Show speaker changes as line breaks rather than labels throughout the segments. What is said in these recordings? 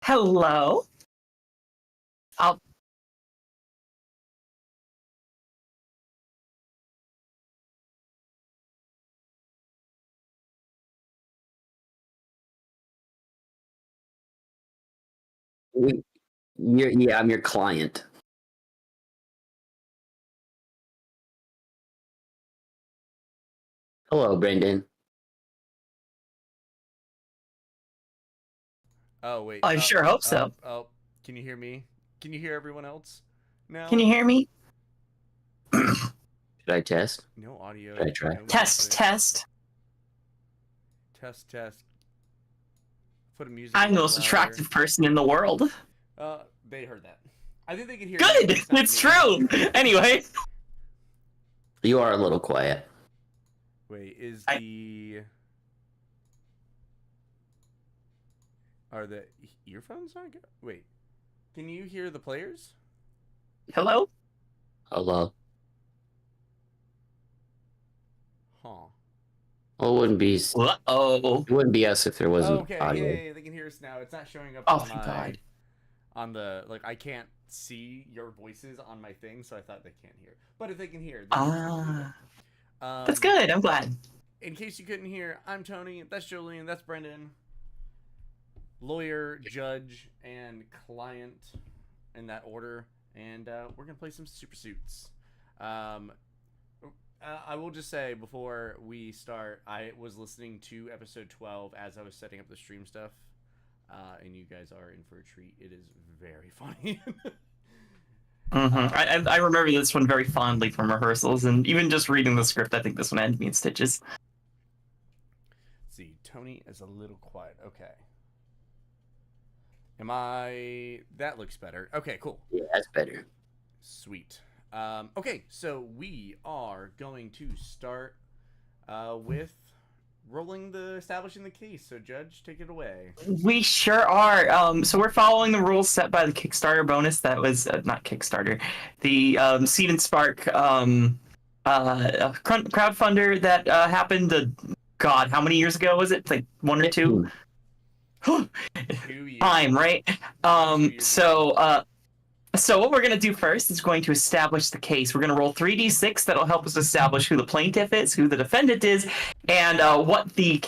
Hello. I'll
Yeah, I'm your client. Hello, Brendan.
Oh wait.
I sure hope so.
Oh, can you hear me? Can you hear everyone else? Now.
Can you hear me?
Should I test?
No audio.
Should I try?
No
Test,
music.
test.
Test. Put a music.
I'm the
a
most
little
attractive person in the world.
louder. They heard that. I think they can hear.
Good.
You, but
It's
me.
true. Anyway.
You are a little quiet.
Wait, are the earphones not good? Wait, can you hear the players?
Hello.
Hello.
Huh.
Well, it wouldn't be.
Uh-oh.
It wouldn't be us if there wasn't
Okay,
audio.
yeah, they can hear us now. It's not showing up
Oh, thank God.
on the I can't see your voices on my thing, so I thought they can't hear. But if they can hear,
That's good. I'm glad.
In case you couldn't hear, I'm Tony. That's Julian. That's Brendan. Lawyer, judge, and client, in that order. And we're gonna play some Super Suits. I will just say before we start, I was listening to episode 12 as I was setting up the stream stuff, and you guys are in for a treat. It is very funny.
I remember this one very fondly from rehearsals, and even just reading the script, I think this one had me in stitches.
Let's see, Tony is a little quiet. Okay. Am I? That looks better. Okay, cool.
Yeah, that's better.
Sweet. Okay, so we are going to start with establishing the case. So, Judge, take it away.
We sure are. So we're following the rules set by the Kickstarter bonus. That was not Kickstarter, the Seed and Spark crowdfunder that happened. God, how many years ago was it? Like 1 or 2?
2 years.
Time, right? So what we're going to do first is going to establish the case. We're going to roll 3d6 that'll help us establish who the plaintiff is, who the defendant is, and what the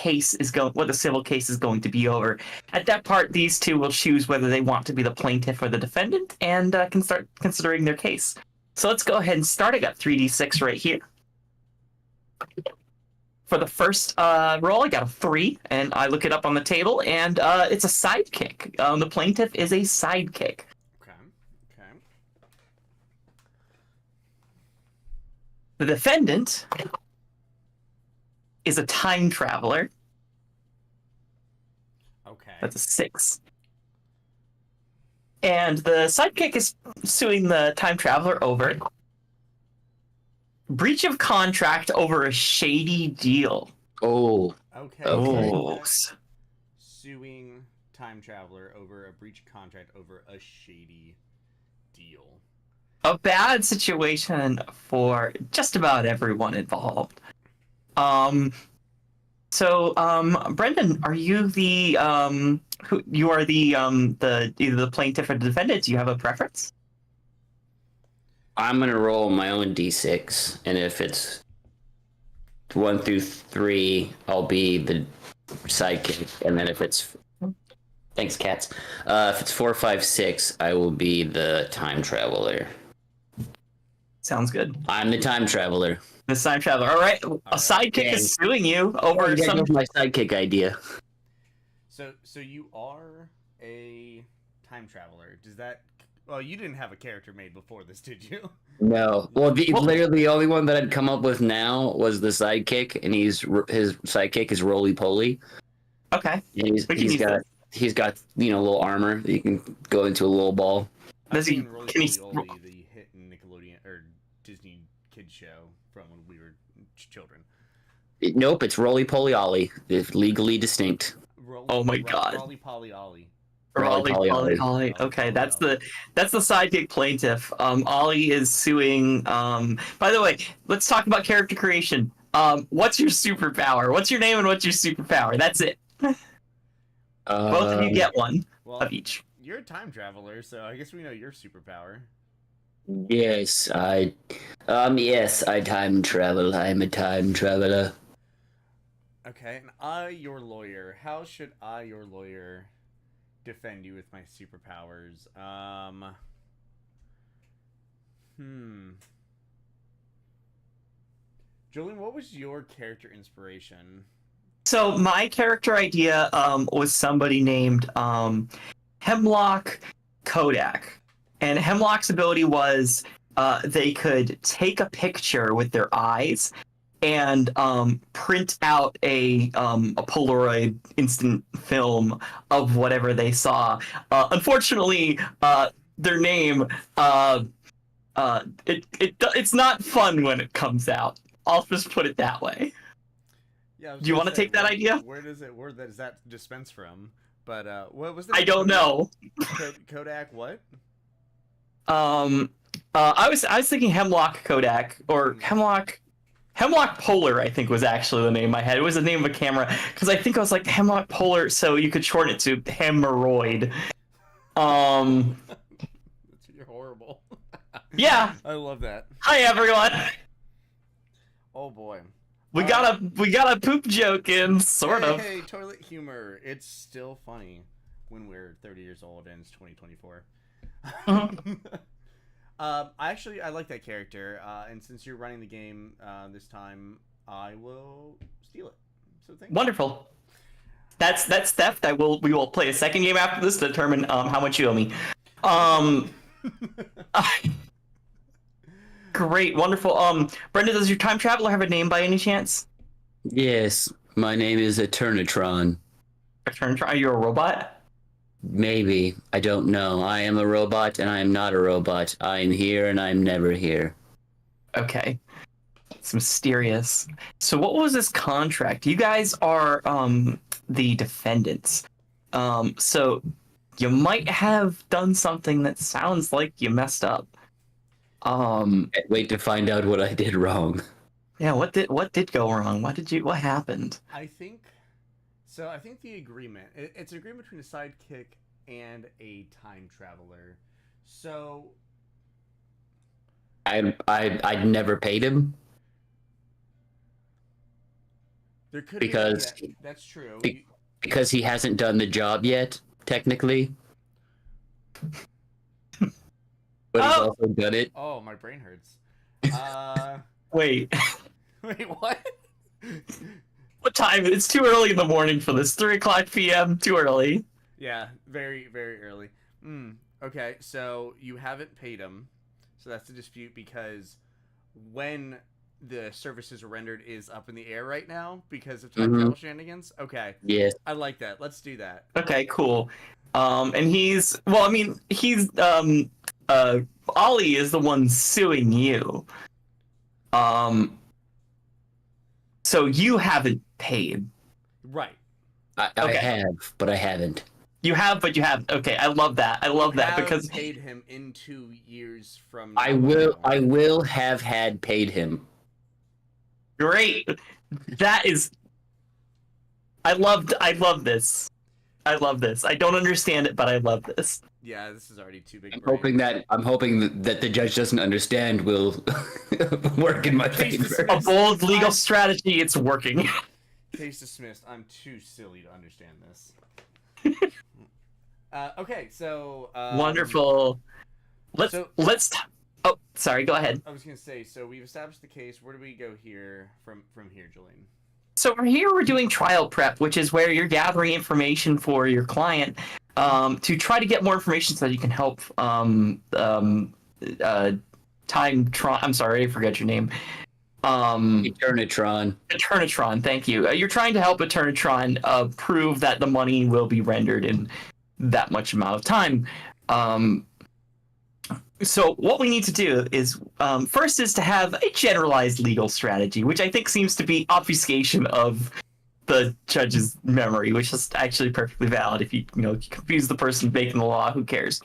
civil case is going to be over. At that part, these two will choose whether they want to be the plaintiff or the defendant, and can start considering their case. So let's go ahead and start. I got 3d6 right here. For the first roll, I got a 3, and I look it up on the table, and it's a sidekick. The plaintiff is a sidekick. The defendant is a time traveler.
Okay.
That's a 6. And the sidekick is suing the time traveler over breach of contract over a shady deal.
Oh.
Okay.
Oh.
Suing time traveler over a breach of contract over a shady deal.
A bad situation for just about everyone involved. So, Brendan, are you the you are the either the plaintiff or the defendant? Do you have a preference?
I'm gonna roll my own d6, and if it's 1 through 3, I'll be the sidekick, and then if it's thanks, cats. If it's 4, 5, 6, I will be the time traveler.
Sounds good.
I'm the time traveler.
The time traveler. All right. A sidekick is suing you over some.
My sidekick idea.
So you are a time traveler. Does that? Well, you didn't have a character made before this, did you?
No. Well, literally the only one that I'd come up with now was the sidekick, and his sidekick is Roly Poly.
Okay.
And he's got little armor that you can go into a little ball.
Does he? Can he?
The hit Nickelodeon or Disney kids show from when we were children.
Nope, it's Roly Poly Ollie. It's legally distinct.
Oh my God.
Roly Poly Ollie.
Ollie. Okay, that's the sidekick plaintiff. Ollie is suing. By the way, let's talk about character creation. What's your superpower? What's your name and what's your superpower? That's it. Both of you get one of each.
you're a time traveler, so I guess we know your superpower.
Yes, yes, I time travel. I'm a time traveler.
Okay, and your lawyer. How should your lawyer, defend you with my superpowers? Julian, what was your character inspiration?
So my character idea was somebody named Hemlock Kodak, and Hemlock's ability was they could take a picture with their eyes and print out a Polaroid instant film of whatever they saw. Unfortunately, their name it's not fun when it comes out. I'll just put it that way.
Yeah,
Do you want to take that idea?
Where does that dispense from? But what was the
I
name?
don't know.
Kodak what?
I was thinking Hemlock Kodak or Hemlock Polar. I think was actually the name I had. It was the name of a camera because I think I was like Hemlock Polar, so you could shorten it to Hemorrhoid.
You're horrible.
Yeah.
I love that.
Hi everyone.
Oh boy.
We got a poop joke in, sort of.
Hey, toilet humor. It's still funny when we're 30 years old and it's 2024. I like that character, and since you're running the game this time, I will steal it. So thank you.
Wonderful. That's theft. We will play a second game after this to determine how much you owe me. Great, wonderful. Brenda, does your time traveler have a name by any chance?
Yes, my name is Eternitron.
Eternitron? Are you a robot?
Maybe. I don't know. I am a robot and I am not a robot. I am here and I am never here.
Okay. It's mysterious. So what was this contract? You guys are the defendants. So you might have done something that sounds like you messed up.
Can't wait to find out what I did wrong.
Yeah, what did go wrong? What happened?
I think the agreement, it's an agreement between a sidekick and a time traveler. So
I'd never paid him
there could
because
that's true.
because he hasn't done the job yet, technically. But he's also done it.
Oh, my brain hurts.
Wait.
Wait, what?
What time? It's too early in the morning for this. 3:00 p.m. Too early.
Yeah, very, very early. Okay, so you haven't paid him. So that's a dispute because when the services are rendered is up in the air right now because of time travel shenanigans. Okay.
Yes.
I like that. Let's do that.
Okay, cool. And he's Ollie is the one suing you. So you haven't paid.
Right.
I have, but I haven't.
You have, but you haven't. Okay, I love that. I love that because
paid him in 2 years from now.
I will have had paid him.
Great. That is. I love this. I love this. I don't understand it, but I love this.
Yeah, this is already too big.
I'm hoping that the judge doesn't understand will work in my favor.
A bold legal strategy. It's working.
Case dismissed. I'm too silly to understand this. Okay, so
wonderful. Let's. Oh, sorry. Go ahead.
I was gonna say. So we've established the case. Where do we go here from here, Julian?
So from here, we're doing trial prep, which is where you're gathering information for your client to try to get more information so that you can help Timetron. I'm sorry, I forgot your name.
Eternitron.
Eternitron, thank you. You're trying to help Eternitron prove that the money will be rendered in that much amount of time. So what we need to do is first is to have a generalized legal strategy, which I think seems to be obfuscation of the judge's memory, which is actually perfectly valid. If you confuse the person making the law, who cares?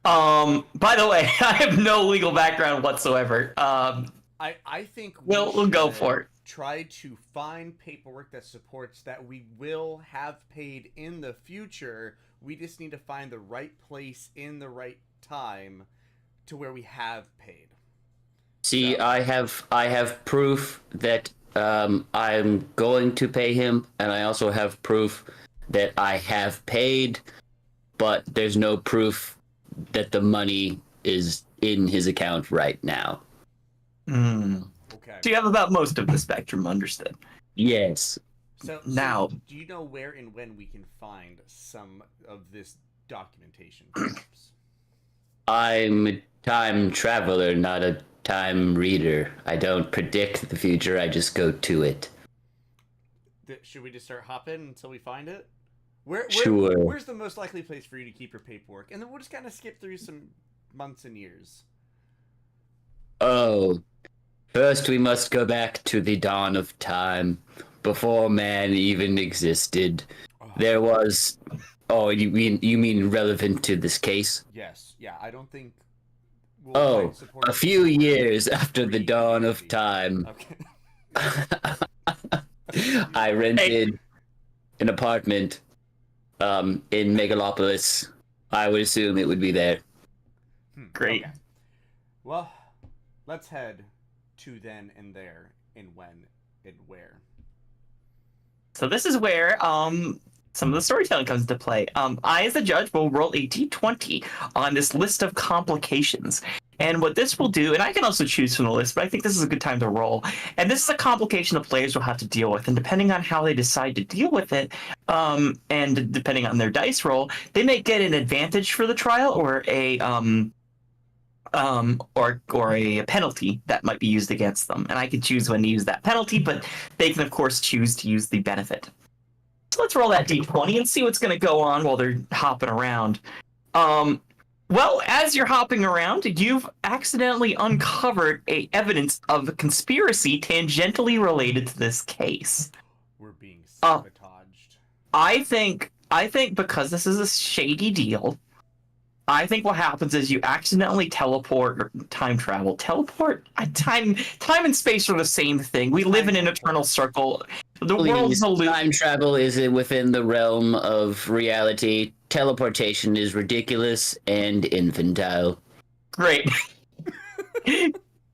By the way, I have no legal background whatsoever.
I think
we'll go for it.
Try to find paperwork that supports that we will have paid in the future We just need to find the right place in the right time to where we have paid.
See,
So-
I have proof that I'm going to pay him, and I also have proof that I have paid, but there's no proof that the money is in his account right now.
Okay.
So you have about most of the spectrum, understood.
Yes.
So
Now-
do you know where and when we can find some of this documentation? Perhaps?
I'm a time traveler, not a time reader. I don't predict the future, I just go to it.
Should we just start hopping until we find it?
Sure.
Where's the most likely place for you to keep your paperwork? And then we'll just kind of skip through some months and years.
Oh, first we must go back to the dawn of time, before man even existed.
Oh.
There was... Oh, you mean relevant to this case?
Yes. Yeah, I don't think... We'll
Oh,
find support
a few years after the dawn of time,
Okay.
I rented an apartment in Megalopolis. I would assume it would be there.
Great.
Okay. Well, let's head to then and there and when and where.
So this is where some of the storytelling comes into play. I, as the judge, will roll a d20 on this list of complications. And what this will do, and I can also choose from the list, but I think this is a good time to roll. And this is a complication the players will have to deal with. And depending on how they decide to deal with it, and depending on their dice roll, they may get an advantage for the trial or a or a penalty that might be used against them. And I can choose when to use that penalty, but they can of course choose to use the benefit. So let's roll that d20 and see what's going to go on while they're hopping around. Well, as you're hopping around, you've accidentally uncovered evidence of a conspiracy tangentially related to this case.
We're being sabotaged.
I think because this is a shady deal, I think what happens is you accidentally teleport or time travel. Time and space are the same thing. We live in an eternal circle. The world's
Please,
a loop.
time travel is within the realm of reality. Teleportation is ridiculous and infantile.
Great.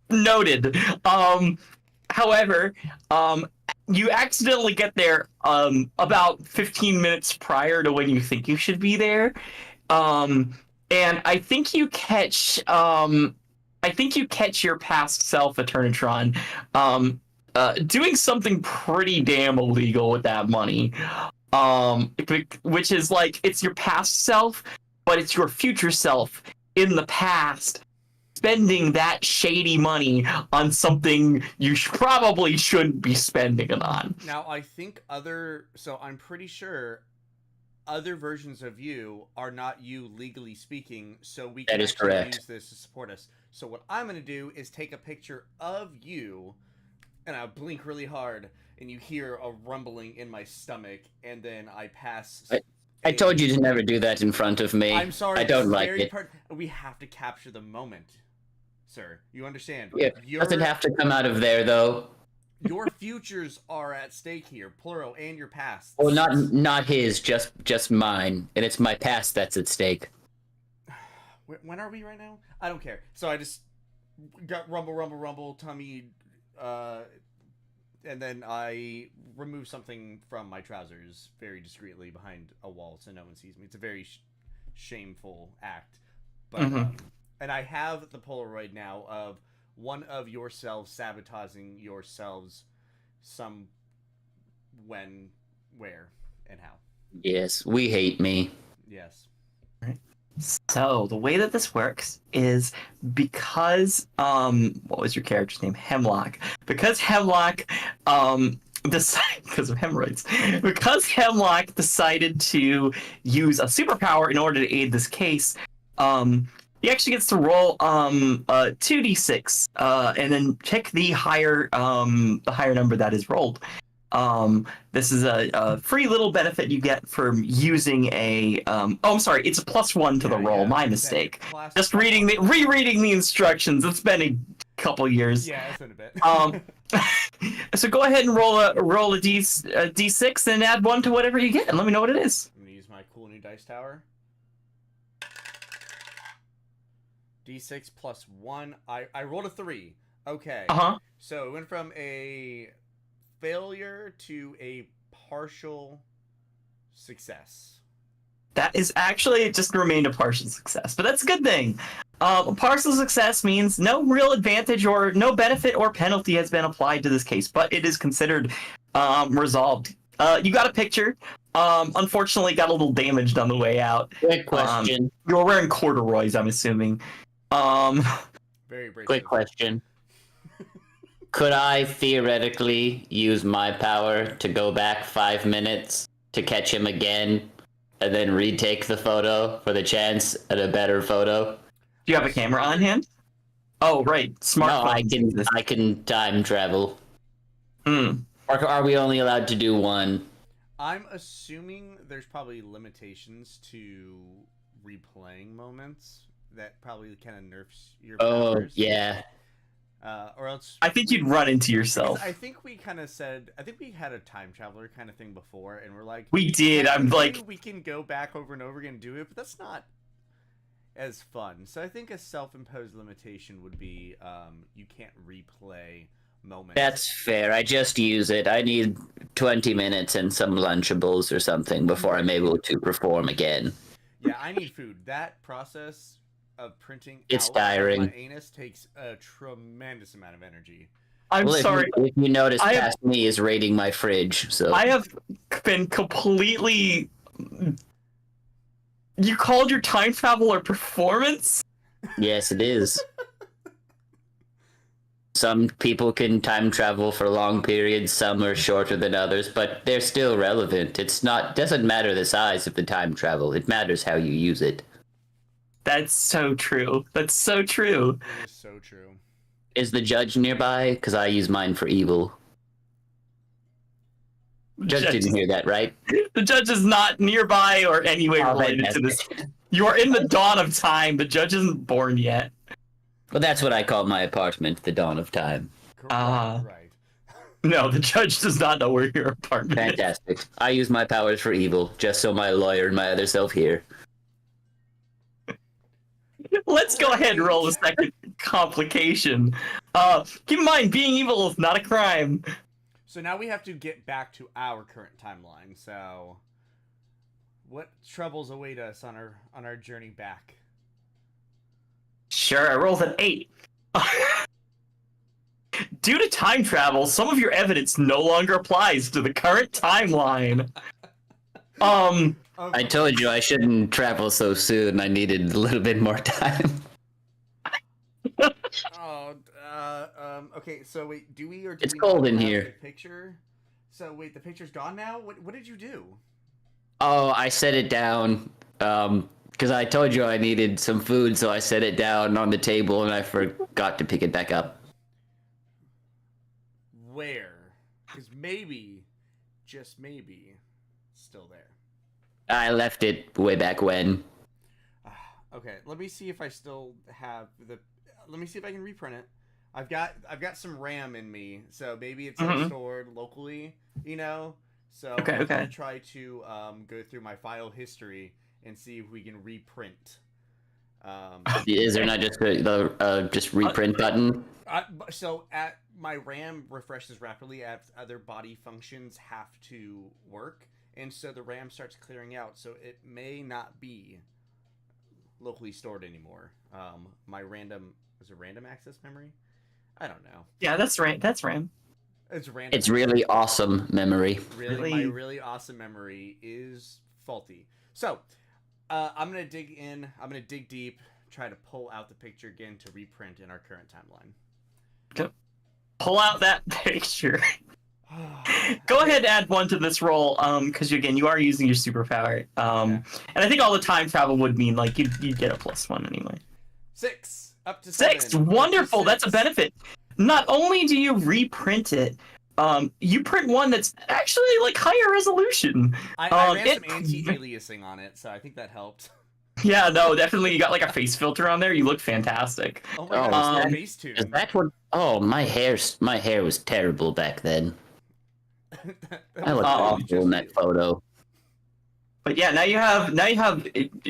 Noted. However, you accidentally get there about 15 minutes prior to when you think you should be there. And I think you catch your past self, Eternitron, doing something pretty damn illegal with that money. Which is like, it's your past self, but it's your future self in the past spending that shady money on something you probably shouldn't be spending it on.
Now, I think so I'm pretty sure other versions of you are not you legally speaking, so we can
That is
actually
correct.
use this to support us. So what I'm going to do is take a picture of you, and I blink really hard, and you hear a rumbling in my stomach, and then I pass.
I told you to never do that in front of me.
I'm sorry.
I don't
this
like
very
it.
we have to capture the moment, sir. You understand?
Yeah, doesn't have to come out of there though.
Your futures are at stake here, plural, and your past.
Well, not his, just mine, and it's my past that's at stake.
When are we right now? I don't care. So I just got rumble, tummy, and then I remove something from my trousers very discreetly behind a wall so no one sees me. It's a very shameful act. But and I have the Polaroid now of one of yourselves sabotaging yourselves when, where, and how.
Yes, we hate me.
Yes.
So the way that this works is because what was your character's name? Hemlock. Because Hemlock because of hemorrhoids. Because Hemlock decided to use a superpower in order to aid this case, he actually gets to roll 2d6 and then check the higher number that is rolled. This is a free little benefit you get from using a I'm sorry, it's a +1 to the roll. My mistake. Just rereading the instructions. It's been a couple years.
Yeah, it's been a bit.
So go ahead and roll a d6 and add 1 to whatever you get, and let me know what it is.
I'm gonna use my cool new dice tower. D6 plus 1. I rolled a 3. Okay.
Uh-huh.
So it went from a failure to a partial success.
That is actually just remained a partial success, but that's a good thing. A partial success means no real advantage or no benefit or penalty has been applied to this case, but it is considered resolved. You got a picture. Unfortunately, got a little damaged on the way out.
Quick question.
You were wearing corduroys, I'm assuming.
Very brave.
Quick question. Could I theoretically use my power to go back 5 minutes to catch him again and then retake the photo for the chance at a better photo?
Do you have a camera on hand? Oh, right. Smartphone.
No, I can time travel.
Hmm.
Or are we only allowed to do one?
I'm assuming there's probably limitations to replaying moments that probably kind of nerfs your powers.
Oh, yeah.
Or else
I think you'd run into yourself.
I think we kind of said, I think we had a time traveler kind of thing before, and we're like,
We did. I'm like,
we can go back over and over again and do it, but that's not as fun. So I think a self-imposed limitation would be you can't replay moments.
That's fair. I just use it. I need 20 minutes and some Lunchables or something before I'm able to perform again.
Yeah, I need food. That process of printing
It's
out
tiring.
my anus takes a tremendous amount of energy.
I'm
Well,
sorry.
If you notice,
I have-
past me is raiding my fridge. So
I have been completely. You called your time travel a performance?
yes, it is. Some people can time travel for long periods. Some are shorter than others, but they're still relevant. Doesn't matter the size of the time travel. It matters how you use it.
That's so true. That's so true.
It is so true.
Is the judge nearby? Because I use mine for evil. Judge didn't hear that, right?
The judge is not nearby or any way
Oh,
related to this.
fantastic.
You are in the dawn of time. The judge isn't born yet.
Well, that's what I call my apartment, the dawn of time.
Correct. Right.
No, the judge does not know where your apartment is.
Fantastic. I use my powers for evil, just so my lawyer and my other self hear.
Let's go ahead and roll a second complication. Keep in mind, being evil is not a crime.
So now we have to get back to our current timeline. So, what troubles await us on our journey back?
Sure, I rolled an 8. Due to time travel, some of your evidence no longer applies to the current timeline.
I told you I shouldn't travel so soon. I needed a little bit more time.
Okay. So wait, do we or do
It's
we
cold
not
in
have
here.
the picture? So wait, the picture's gone now. What did you do?
Oh, I set it down. Because I told you I needed some food, so I set it down on the table and I forgot to pick it back up.
Where? Because maybe, just maybe, it's still there.
I left it way back when.
Okay, let me see if I still have the. Let me see if I can reprint it. I've got some RAM in me, so maybe it's like stored locally, you know. So
Okay,
I'm gonna
okay.
try to go through my file history and see if we can reprint.
Is there not just a just reprint button?
So at my RAM refreshes rapidly as other body functions have to work, and so the RAM starts clearing out. So it may not be locally stored anymore. My random access memory. I don't know.
Yeah, that's right. That's RAM.
It's random.
It's really awesome memory.
My really awesome memory is faulty. So I'm gonna dig in. I'm gonna dig deep. Try to pull out the picture again to reprint in our current timeline.
Pull out that picture. Go ahead and add 1 to this roll, because again, you are using your superpower. And I think all the time travel would mean like you'd get a +1 anyway.
6 up to
6,
7.
wonderful.
Up to
That's a
6.
benefit. Not only do you reprint it, you print one that's actually like higher resolution.
I ran some anti-aliasing on it, so I think that helped.
Yeah, no, definitely. You got like a face filter on there. You look fantastic.
Oh my god, it's
Is
Facetune.
that what? Oh, my hair was terrible back then. I look
Oh,
awful in that photo.
But yeah, now you have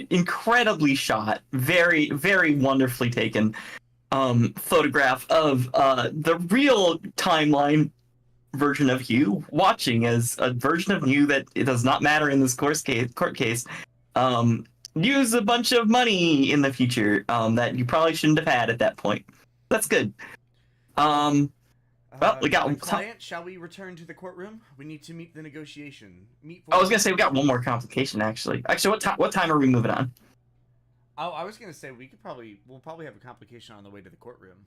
incredibly shot, very very wonderfully taken photograph of the real timeline version of you watching as a version of you that it does not matter in this court case. Use a bunch of money in the future that you probably shouldn't have had at that point. That's good. Well, we got.
Client, shall we return to the courtroom? We need to meet the negotiation.
I was gonna say we got one more complication actually. Actually, what time are we moving on?
Oh, I was gonna say we'll probably have a complication on the way to the courtroom.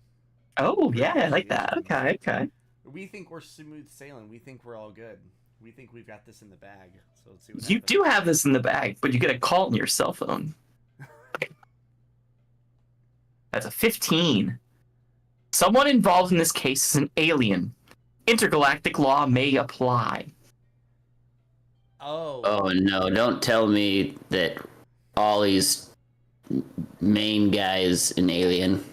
Oh yeah, I like that. Okay.
We think we're smooth sailing. We think we're all good. We think we've got this in the bag. So let's see what
You
happens.
do have this in the bag, but you get a call on your cell phone. That's a 15. Someone involved in this case is an alien. Intergalactic law may apply.
Oh no, don't tell me that Ollie's main guy is an alien.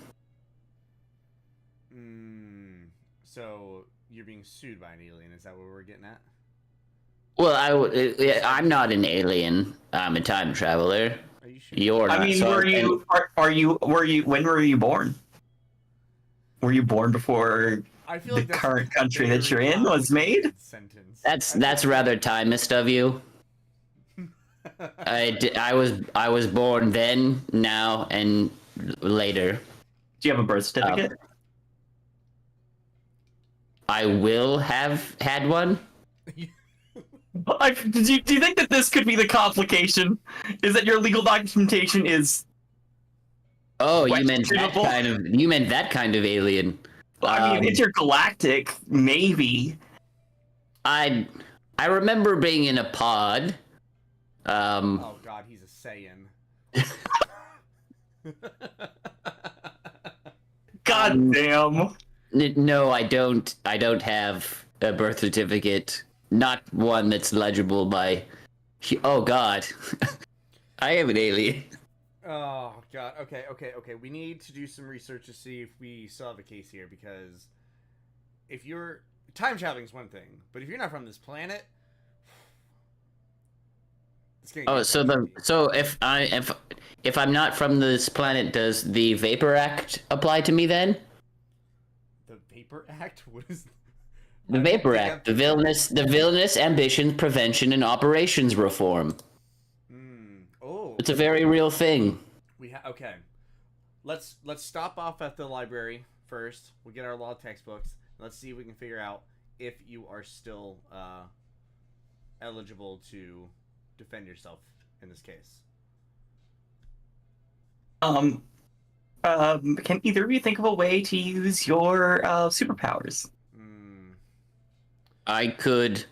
So you're being sued by an alien? Is that what we're getting at?
Well, I'm not an alien. I'm a time traveler.
Are you sure?
You're not.
I mean,
so
when were you born? Were you born before
I feel
the
like that's
current
a
country that you're
very
in was made?
complicated Sentence.
That's rather timist of you. I was born then, now, and later.
Do you have a birth certificate?
I will have had one.
Do you think that this could be the complication? Is that your legal documentation is?
Oh, you
Questionable.
meant that kind of alien.
I mean, intergalactic, maybe.
I remember being in a pod.
Oh God, he's a Saiyan.
God damn.
No, I don't. I don't have a birth certificate. Not one that's legible by. Oh God, I am an alien.
Oh God. Okay. We need to do some research to see if we still have a case here, because if you're time traveling is one thing, but if you're not from this planet, it's gonna
Oh,
get
so
tricky.
if I'm not from this planet, does the Vapor Act apply to me then?
The Vapor Act? What is
The Vapor Act, the villainous ambitions prevention and operations reform.
Oh,
It's a very real thing.
okay. Let's stop off at the library first. We'll get our law textbooks. Let's see if we can figure out if you are still eligible to defend yourself in this case.
Can either of you think of a way to use your superpowers?
I could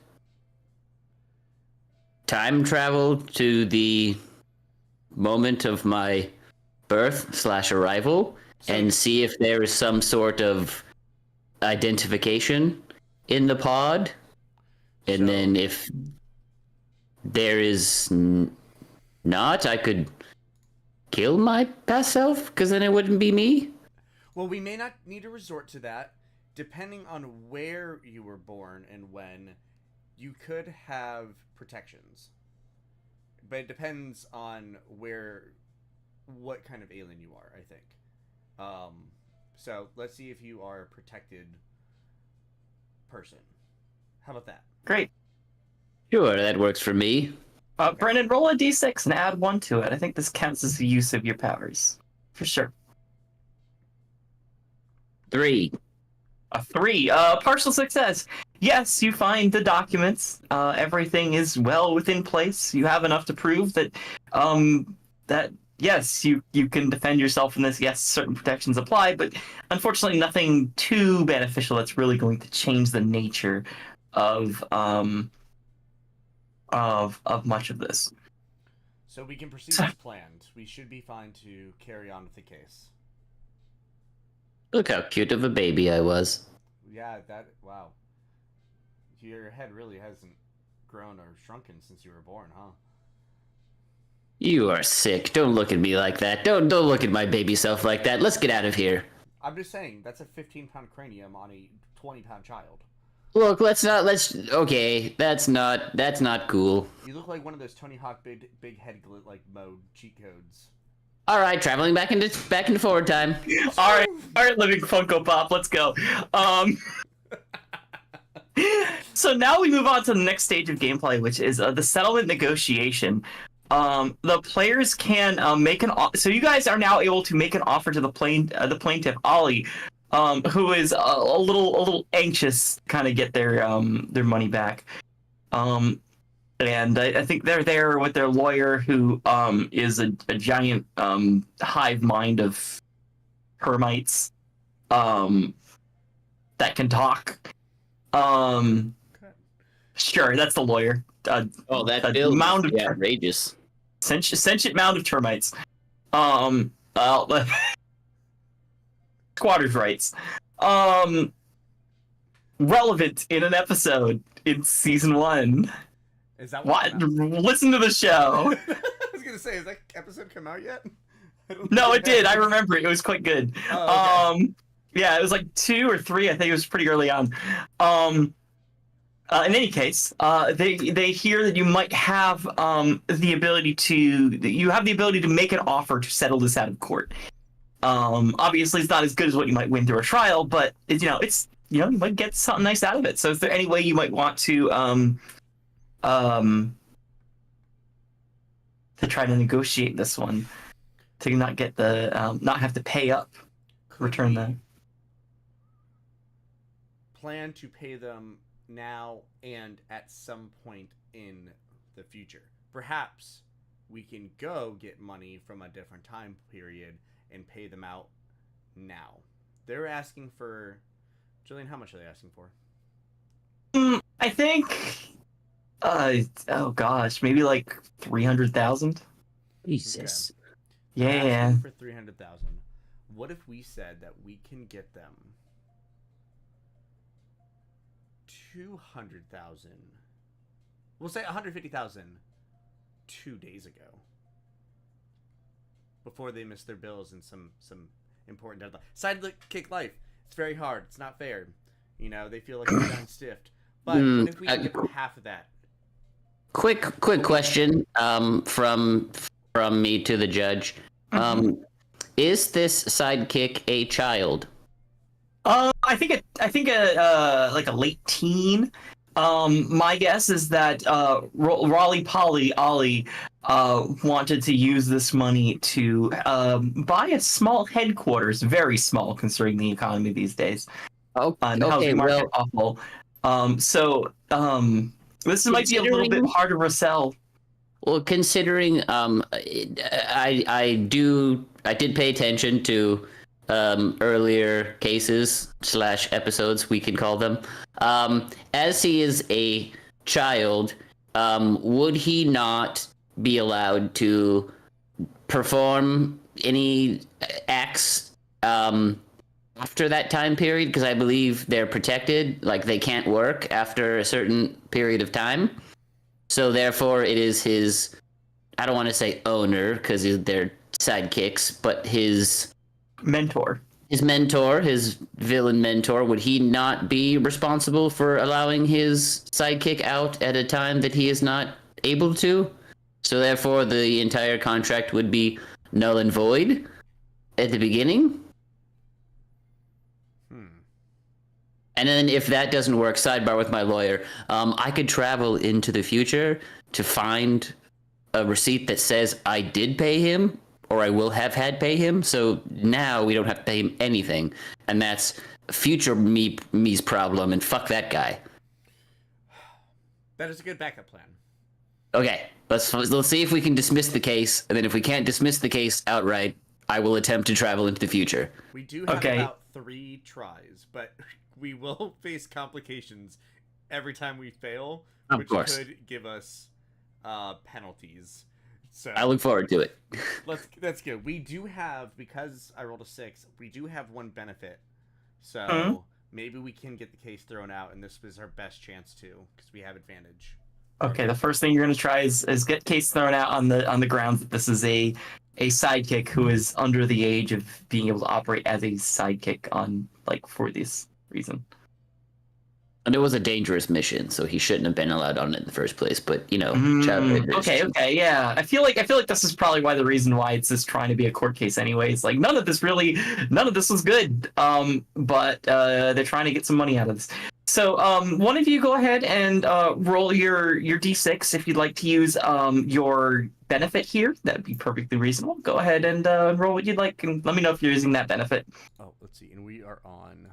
time travel to the moment of my birth/arrival and see if there is some sort of identification in the pod. And then if there is not, I could kill my past self, because then it wouldn't be me.
Well, we may not need to resort to that. Depending on where you were born and when, you could have protections. But it depends on what kind of alien you are, I think. So let's see if you are a protected person. How about that?
Great.
Sure, that works for me.
Brennan, roll a d6 and add 1 to it. I think this counts as the use of your powers. For sure.
3.
A 3. Partial success. Yes, you find the documents. Everything is well within place. You have enough to prove that yes, you can defend yourself in this. Yes, certain protections apply, but unfortunately nothing too beneficial that's really going to change the nature of much of this.
So we can proceed as planned. We should be fine to carry on with the case.
Look how cute of a baby I was.
Yeah, wow. Your head really hasn't grown or shrunken since you were born, huh?
You are sick. Don't look at me like that. Don't look at my baby self like that. Let's get out of here.
I'm just saying, that's a 15-pound cranium on a 20-pound child.
Look, okay, that's not cool.
You look like one of those Tony Hawk big head like mode cheat codes.
All right, traveling back into forward time.
All right, living Funko Pop, let's go. So now we move on to the next stage of gameplay, which is the settlement negotiation. The players can make so you guys are now able to make an offer to the plaintiff Ollie, who is a little anxious to kind of get their money back. And I think they're there with their lawyer, who is a giant hive mind of termites that can talk. Sure, that's the lawyer.
That build
mound of
outrageous.
Sentient mound of termites. Squatters' rights. Relevant in an episode in season 1.
Is that
what? Listen to the show.
I was gonna say, has that episode come out yet?
No, it did. I remember it. It was quite good.
Oh, okay.
Yeah, it was like 2 or 3. I think it was pretty early on. In any case, they hear that you might have the ability to make an offer to settle this out of court. Obviously, it's not as good as what you might win through a trial, but you might get something nice out of it. So, is there any way you might want to try to negotiate this one to not get the not have to pay up, return the
plan to pay them now and at some point in the future. Perhaps we can go get money from a different time period and pay them out now. They're asking for, Jillian, how much are they asking for?
I think oh gosh, maybe like 300,000.
Jesus.
Okay.
Yeah.
For 300,000. What if we said that we can get them 200,000? We'll say 150,000 2 days ago, before they missed their bills and some important deadline. Sidekick life. It's very hard. It's not fair. They feel like they're done stiffed. But what if we can get them half of that?
Quick question from me to the judge. Is this sidekick a child?
I think like a late teen. My guess is that Ollie wanted to use this money to buy a small headquarters, very small considering the economy these days.
Okay,
Housing market awful. This might be a little bit harder to sell.
Well, considering I did pay attention to earlier cases / episodes, we can call them. As he is a child, would he not be allowed to perform any acts after that time period? Because I believe they're protected, like they can't work after a certain period of time. So therefore, it is his, I don't want to say owner because they're sidekicks, but his
mentor,
his villain mentor, would he not be responsible for allowing his sidekick out at a time that he is not able to? So therefore, the entire contract would be null and void at the beginning? And then if that doesn't work, sidebar with my lawyer, I could travel into the future to find a receipt that says I did pay him, or I will have had pay him. So now we don't have to pay him anything. And that's future me's problem, and fuck that guy.
That is a good backup plan.
Okay, let's see if we can dismiss the case, and then if we can't dismiss the case outright, I will attempt to travel into the future.
We do have about 3 tries, but we will face complications every time we fail, which could give us penalties. So
I look forward to it.
That's good. We do have, because I rolled a 6, we do have 1 benefit. So maybe we can get the case thrown out, and this is our best chance to, because we have advantage.
Okay, the first thing you're going to try is get case thrown out on the grounds that this is a sidekick who is under the age of being able to operate as a sidekick for this reason.
And it was a dangerous mission, so he shouldn't have been allowed on it in the first place. But
Okay, yeah. I feel like this is probably the reason why it's just trying to be a court case, anyways. Like none of this was good. But they're trying to get some money out of this. So one of you go ahead and roll your d6 if you'd like to use your benefit here. That'd be perfectly reasonable. Go ahead and roll what you'd like, and let me know if you're using that benefit.
Oh, let's see. And we are on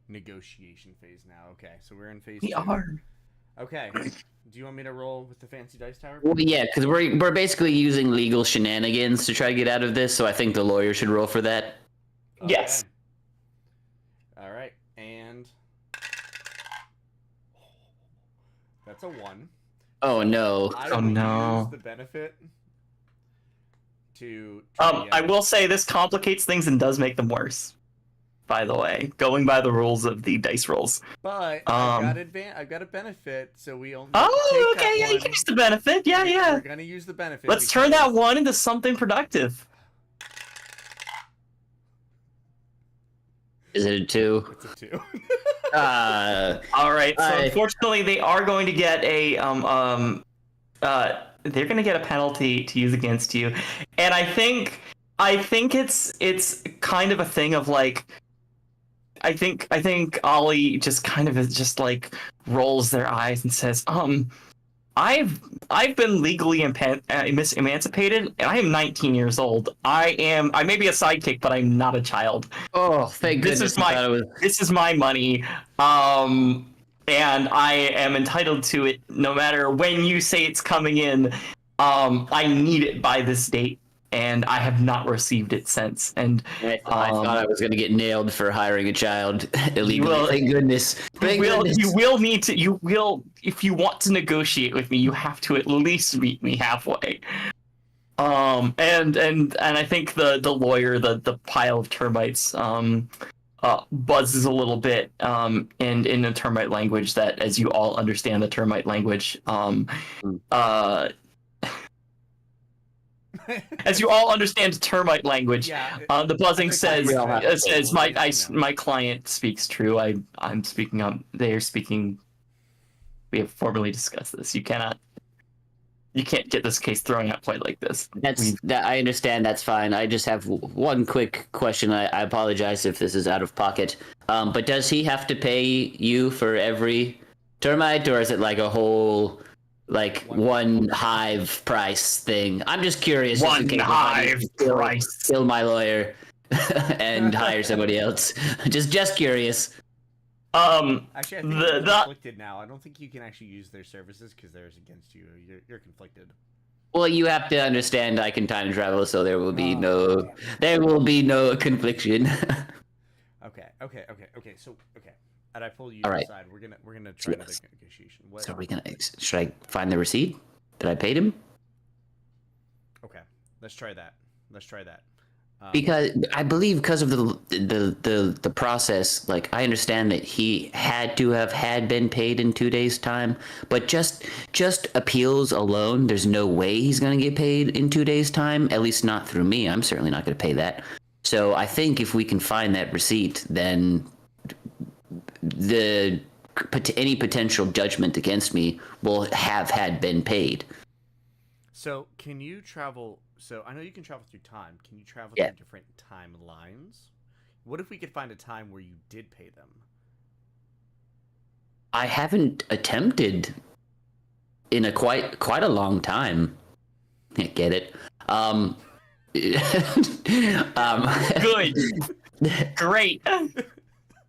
negotiation phase now. Okay, so we're in phase.
We
2.
are.
Okay. Do you want me to roll with the fancy dice tower?
Well, yeah, because we're basically using legal shenanigans to try to get out of this. So I think the lawyer should roll for that.
Okay.
Yes.
All right, and that's a 1.
Oh no!
I
Oh,
will
no.
use the benefit to.
I will say this complicates things and does make them worse. By the way, going by the rules of the dice rolls.
But I've got a benefit, so we only.
Oh,
take
okay,
that
yeah, you
one.
can use the benefit. Yeah.
We're gonna use the benefit.
Let's turn that 1 into something productive.
Is it a 2?
It's a 2.
All right. So unfortunately, they are going to get a they're going to get a penalty to use against you, and I think it's kind of a thing of like. I think Ollie just kind of is just like rolls their eyes and says, I've been legally emancipated, and I am 19 years old. I may be a sidekick, but I'm not a child.
Oh, thank goodness!
This is my money, and I am entitled to it no matter when you say it's coming in. I need it by this date, and I have not received it since. And
I thought I was going to get nailed for hiring a child illegally. Thank goodness.
You will need to. You will, if you want to negotiate with me, you have to at least meet me halfway. And I think the lawyer, the pile of termites, buzzes a little bit, and in the termite language that, as you all understand the termite language, as you all understand termite language, the buzzing says my client speaks true. I'm speaking up. They are speaking. We have formally discussed this. You can't get this case thrown out quite like this.
I understand. That's fine. I just have one quick question. I apologize if this is out of pocket. But does he have to pay you for every termite, or is it like a whole, like one hive price thing? I'm just curious.
One hive price.
Kill my lawyer and hire somebody else. Just curious.
Actually, I think you're conflicted now. I don't think you can actually use their services because they're against you. You're conflicted.
Well, you have to understand I can time travel, so there will be no confliction.
Okay. So, and I pull you
All right.
aside. We're gonna try another negotiation.
So should I find the receipt that I paid him?
Okay, let's try that.
Because I believe because of the process, like I understand that he had to have been paid in 2 days' time, but just appeals alone, there's no way he's gonna get paid in 2 days' time. At least not through me. I'm certainly not gonna pay that. So I think if we can find that receipt, then any potential judgment against me will have been paid.
So can you travel? So I know you can travel through time. Can you travel through different timelines? What if we could find a time where you did pay them?
I haven't attempted in a quite a long time. Get it?
Good. Great.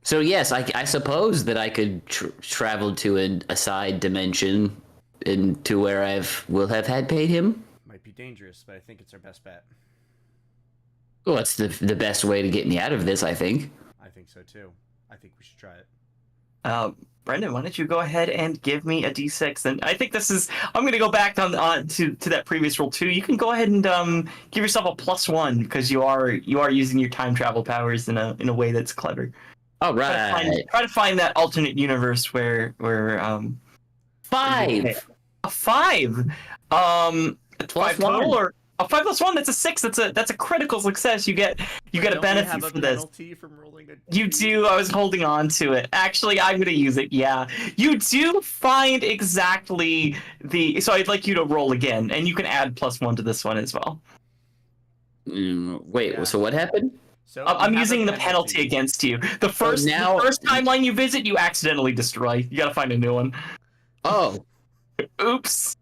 So yes, I suppose that I could travel to a side dimension into where will have had paid him.
Might be dangerous, but I think it's our best bet.
Well, it's the best way to get me out of this, I think.
I think so too. I think we should try it.
Brendan, why don't you go ahead and give me a d6? And I think I'm going to go back on to that previous roll too. You can go ahead and give yourself a +1 because you are using your time travel powers in a way that's clever.
All right.
Try to find that alternate universe where
5.
A 5. +1 total, or A 5 plus 1, that's a 6. That's a critical success. You get a
Don't we
benefit
have a
for this.
penalty from rolling a
You do. I was holding on to it. Actually, I'm gonna use it. Yeah, you do find exactly the. So I'd like you to roll again, and you can add +1 to this one as well.
Wait,
Yeah.
so what happened?
So
I'm
you have a
using the penalty against you. The first timeline you visit, you accidentally destroy. You gotta find a new one.
Oh,
Oops.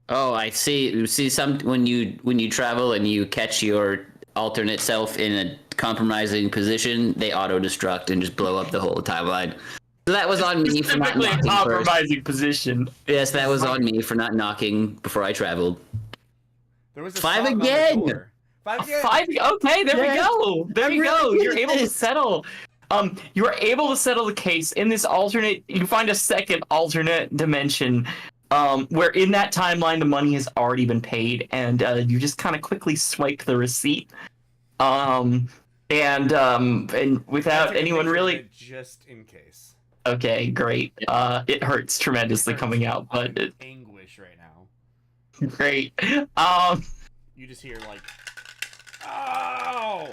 oh, I see. You see, when you travel and you catch your alternate self in a compromising position, they auto destruct and just blow up the whole timeline. So that was on me for not
Specifically a
knocking first.
compromising position.
Yes, that was on me for not knocking before I traveled.
There was a
5
song on the
again!
door. 5 again.
5. Okay, there we go. There
I'm
you go.
really
You're
good at
able to
this.
settle. You are able to settle the case in this alternate. You find a second alternate dimension, where in that timeline the money has already been paid, and you just kind of quickly swipe the receipt, and without
Take a
anyone
picture of
really.
it just in case.
Okay, great. It hurts tremendously coming out,
I'm
but
in anguish right now.
great.
You just hear like, oh,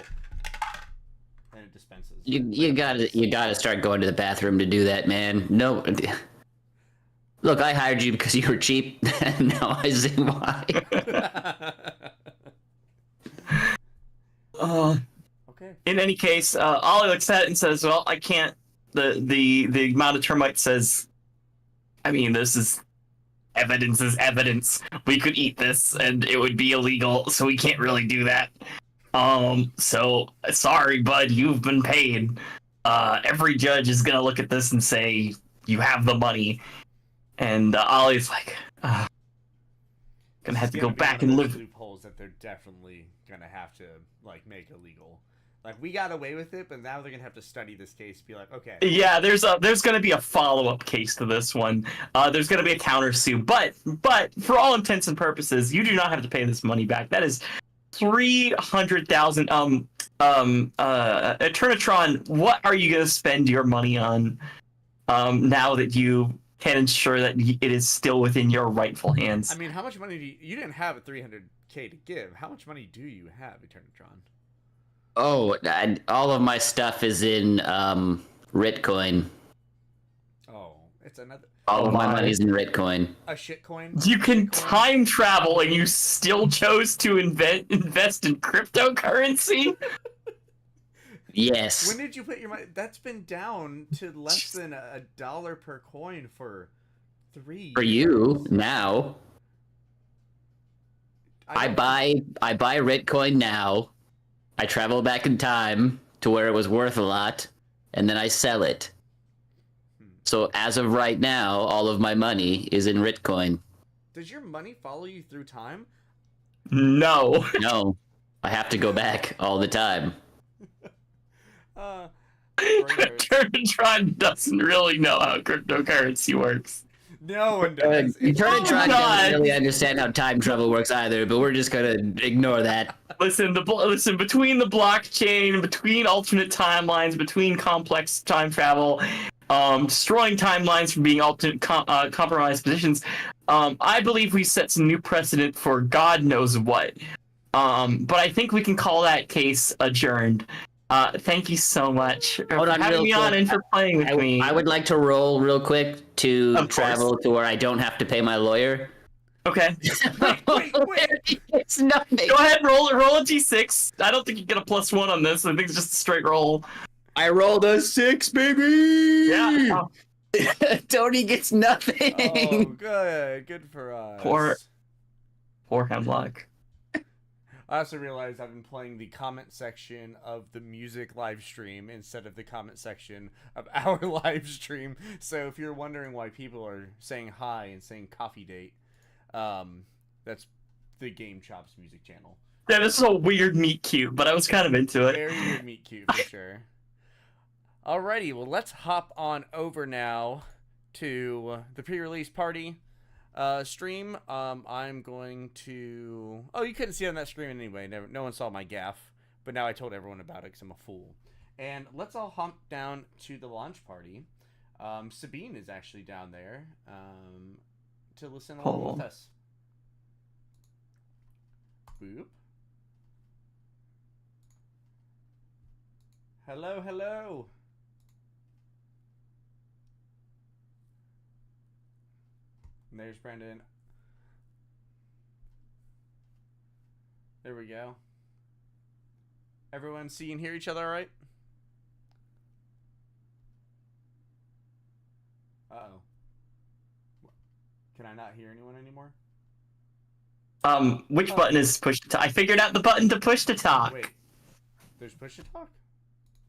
and it dispenses.
You gotta start going to the bathroom to do that, man. No, look, I hired you because you were cheap. Now I see why.
Okay.
In any case, Ollie looks at it and says, "Well, I can't." The amount of termite says, "I mean, this is evidence is evidence. We could eat this, and it would be illegal, so we can't really do that. So sorry, bud, you've been paid. Every judge is gonna look at this and say you have the money." And Ollie's like, gonna have to go back and live.
Loopholes that they're definitely gonna have to like make illegal. Like we got away with it, but now they're gonna have to study this case. Be like, okay.
Yeah, there's gonna be a follow-up case to this one. There's gonna be a countersue, but for all intents and purposes, you do not have to pay this money back. That is 300,000. Eternitron, what are you gonna spend your money on? Now that you can ensure that it is still within your rightful hands.
I mean, how much money do you didn't have a 300K to give? How much money do you have, Eternitron?
Oh, and all of my stuff is in Ritcoin.
Oh, it's another.
All of my money's in Ritcoin.
A shit coin.
You can
Shitcoin?
time travel, and you still chose to invest in cryptocurrency.
Yes.
When did you put your money? That's been down to less than $1 per coin for 3
For
years.
you now, I buy Ritcoin now. I travel back in time to where it was worth a lot, and then I sell it. So as of right now, all of my money is in Ritcoin.
Does your money follow you through time?
No.
No, I have to go back all the time.
Eternitron doesn't really know how cryptocurrency works.
No one does.
Eternitron
God.
doesn't really understand how time travel works either, but we're just gonna ignore that.
Listen, between the blockchain, between alternate timelines, between complex time travel, destroying timelines from being alternate compromised positions, I believe we set some new precedent for God knows what. But I think we can call that case adjourned. Thank you so much for having me on and for playing with me.
I would like to roll real quick to
Of
travel to where I don't have to pay my lawyer.
Okay.
Wait.
It's nothing.
Go ahead, roll a d6. I don't think you get a +1 on this. I think it's just a straight roll.
I rolled a 6, baby.
Yeah.
Tony gets
Oh,
nothing.
good for us.
Poor Hemlock.
I also realized I've been playing the comment section of the music live stream instead of the comment section of our live stream. So if you're wondering why people are saying hi and saying coffee date, that's the Game Chops music channel.
Yeah, this is a weird meet cute, but I was kind of into it.
Very weird meet cute for sure. Alrighty, well let's hop on over now to the pre-release party stream. I'm going to... Oh, you couldn't see it on that screen anyway. No one saw my gaffe, but now I told everyone about it because I'm a fool. And let's all hump down to the launch party. Sabine is actually down there to listen along with us. Boop. Hello, hello. And there's Brendan. There we go. Everyone see and hear each other all right? Uh-oh. Can I not hear anyone anymore?
Which button is push to talk? I figured out the button to push to talk.
Wait. There's push to talk?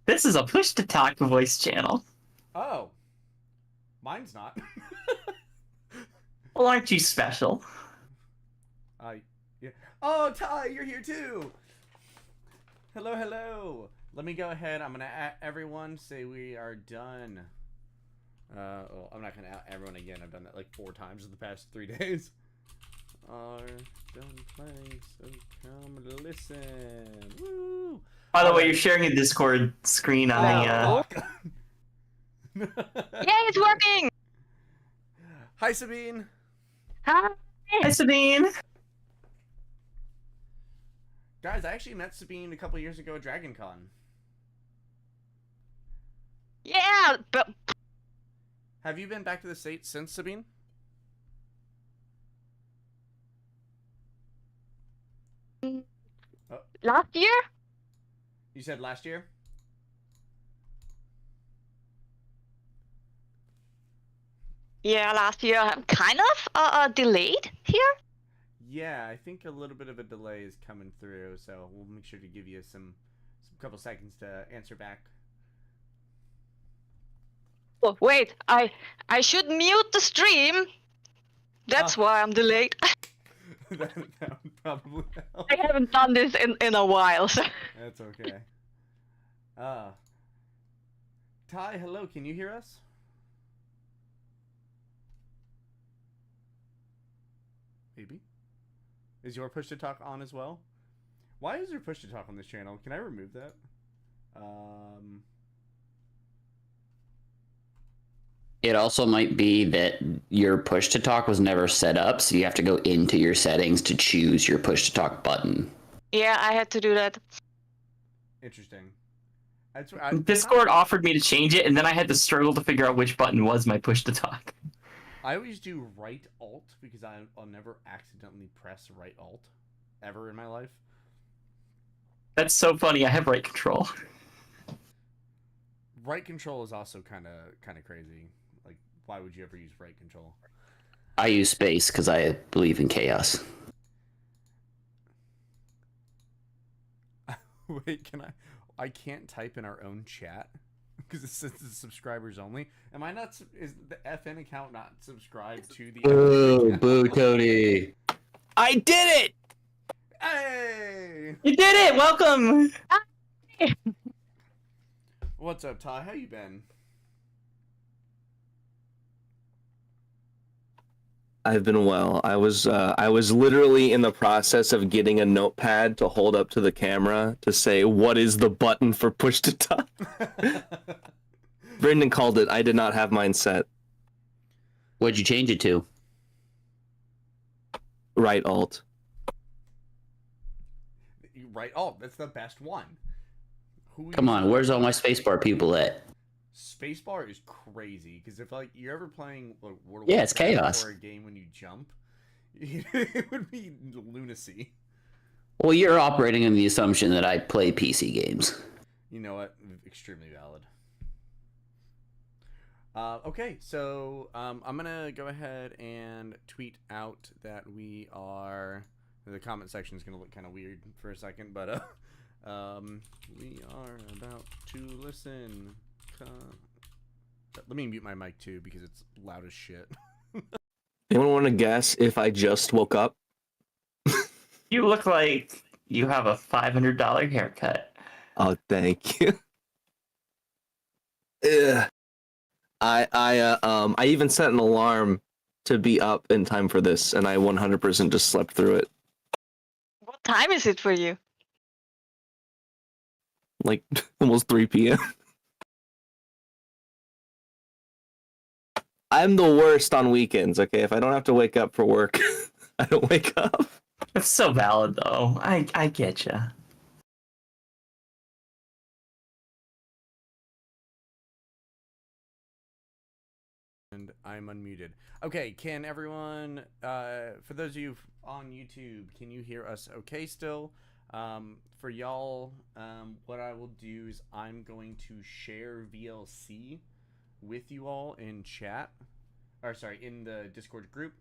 This is a push to talk voice channel.
Oh. Mine's not.
Well, aren't you special?
Yeah. Oh, Ty, you're here too. Hello, hello. Let me go ahead. I'm gonna at everyone say we are done. Well, I'm not gonna out everyone again. I've done that like 4 times in the past 3 days. Are done playing, so come listen. Woo!
By the way, you're sharing a Discord screen on the.
Yay, it's working!
Hi, Sabine.
Hi!
Hi, Sabine.
Guys, I actually met Sabine a couple years ago at Dragon Con.
Yeah, but
Have you been back to the States since, Sabine?
last year?
You said last year?
Yeah, last year. Kind of delayed here.
Yeah, I think a little bit of a delay is coming through, so we'll make sure to give you some couple seconds to answer back.
Oh, wait, I should mute the stream. That's why I'm delayed.
that would probably help.
I haven't done this in a while. So.
That's okay. Ty, hello, can you hear us? Maybe. Is your push to talk on as well? Why is there push to talk on this channel? Can I remove that?
It also might be that your push to talk was never set up, so you have to go into your settings to choose your push to talk button.
Yeah, I had to do that.
Interesting.
Discord offered me to change it, and then I had to struggle to figure out which button was my push to talk.
I always do right alt because I'll never accidentally press right alt ever in my life.
That's so funny. I have right control.
Right control is also kind of crazy. Like, why would you ever use right control?
I use space because I believe in chaos.
Wait, can I can't type in our own chat because it says it's subscribers only. Am I not? Is the FN account not subscribed to the?
Boo, boo, Cody.
I did it!
Hey!
You did it! Welcome!
What's up, Ty? How you been?
I've been well. I was literally in the process of getting a notepad to hold up to the camera to say, what is the button for push to talk? Brendan called it. I did not have mine set.
What'd you change it to?
Right alt.
Right. Oh, that's the best one.
Come on, where's all my spacebar people at?
Spacebar is crazy because if like you're ever playing like, World of
Yeah, it's
Warcraft
chaos.
or a game when you jump, it would be lunacy.
Well, you're operating on the assumption that I play PC games.
You know what? Extremely valid. Okay, so I'm gonna go ahead and tweet out that we are. The comment section is gonna look kind of weird for a second, but we are about to listen. Let me mute my mic too because it's loud as shit.
Anyone want to guess if I just woke up?
You look like you have a $500 haircut.
Oh, thank you. Ugh. I even set an alarm to be up in time for this, and I 100% just slept through it.
What time is it for you?
Like almost 3 p.m. I'm the worst on weekends, okay? If I don't have to wake up for work, I don't wake up.
It's so valid, though. I get you.
And I'm unmuted. Okay, can everyone, for those of you on YouTube, can you hear us okay still? For y'all, what I will do is I'm going to share VLC with you all in chat, or sorry, in the Discord group.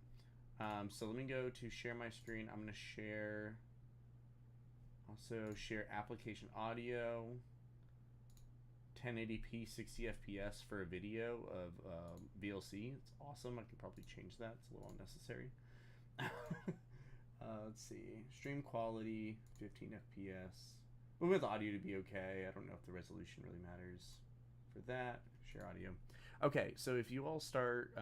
So let me go to share my screen. I'm going to share, also share application audio. 1080p 60 fps for a video of VLC. It's awesome. I could probably change that. It's a little unnecessary. Let's see. Stream quality 15 fps. We want the audio to be okay. I don't know if the resolution really matters for that. Share audio. Okay, so if you all start,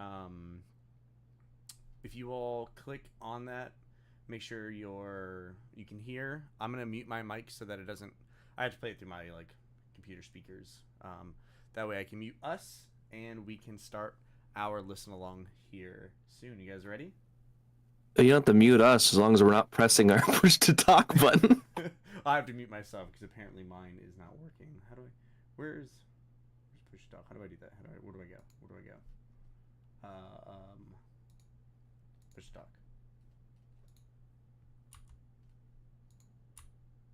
if you all click on that, make sure you can hear. I'm gonna mute my mic so that it doesn't. I have to play it through my computer speakers. That way I can mute us and we can start our listen along here soon. You guys ready?
You don't have to mute us as long as we're not pressing our push to talk button.
I have to mute myself because apparently mine is not working. How do I? Where's push to talk? How do I do that? Where do I go? Where do I go? Push to talk.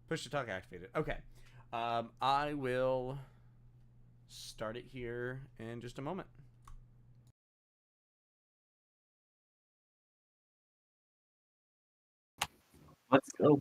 Push to talk activated. Okay. I will start it here in just a moment.
Let's go.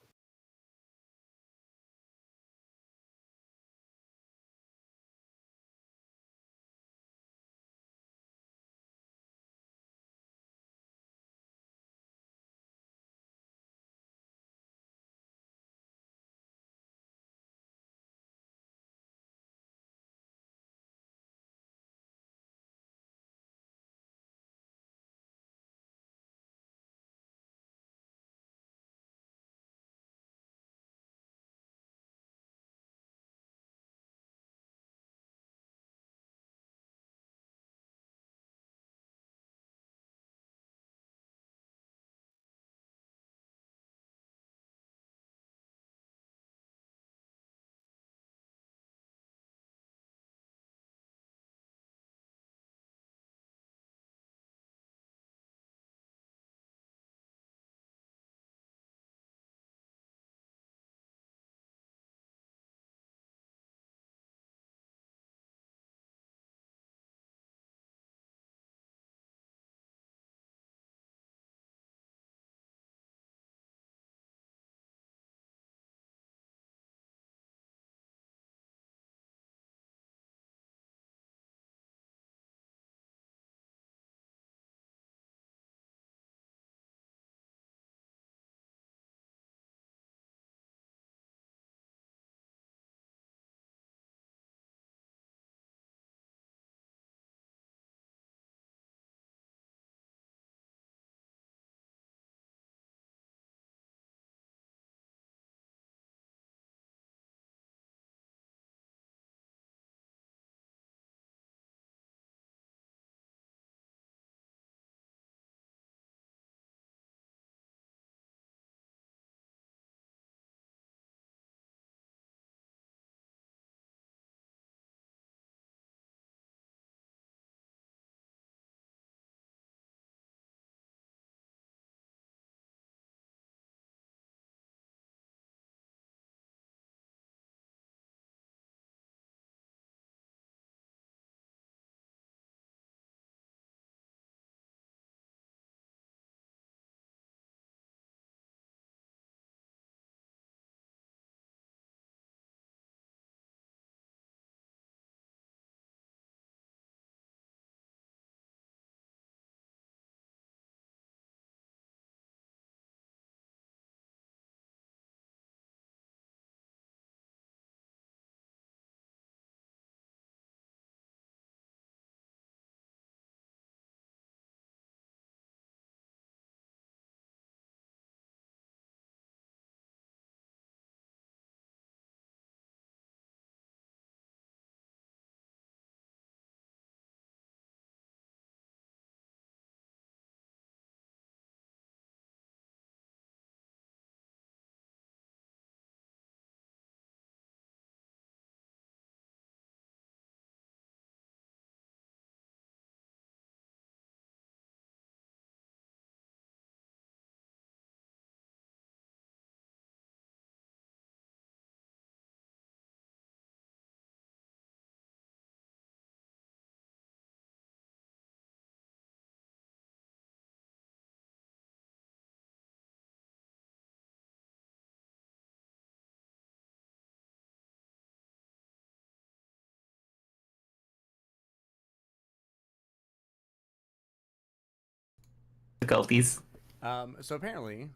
difficulties.
So apparently,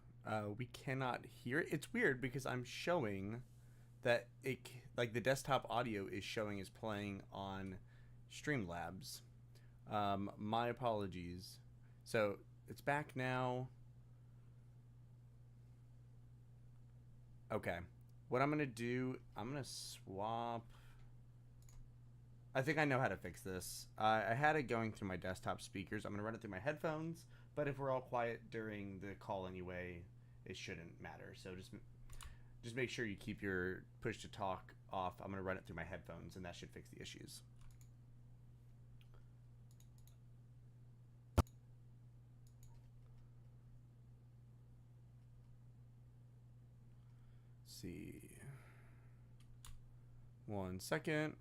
we cannot hear it. It's weird because I'm showing that like the desktop audio is showing is playing on Streamlabs. My apologies. So it's back now. Okay. What I'm going to do, I'm going to swap. I think I know how to fix this. I had it going through my desktop speakers. I'm going to run it through my headphones, but if we're all quiet during the call anyway, it shouldn't matter. So just make sure you keep your push to talk off. I'm going to run it through my headphones, and that should fix the issues. See. 1 second.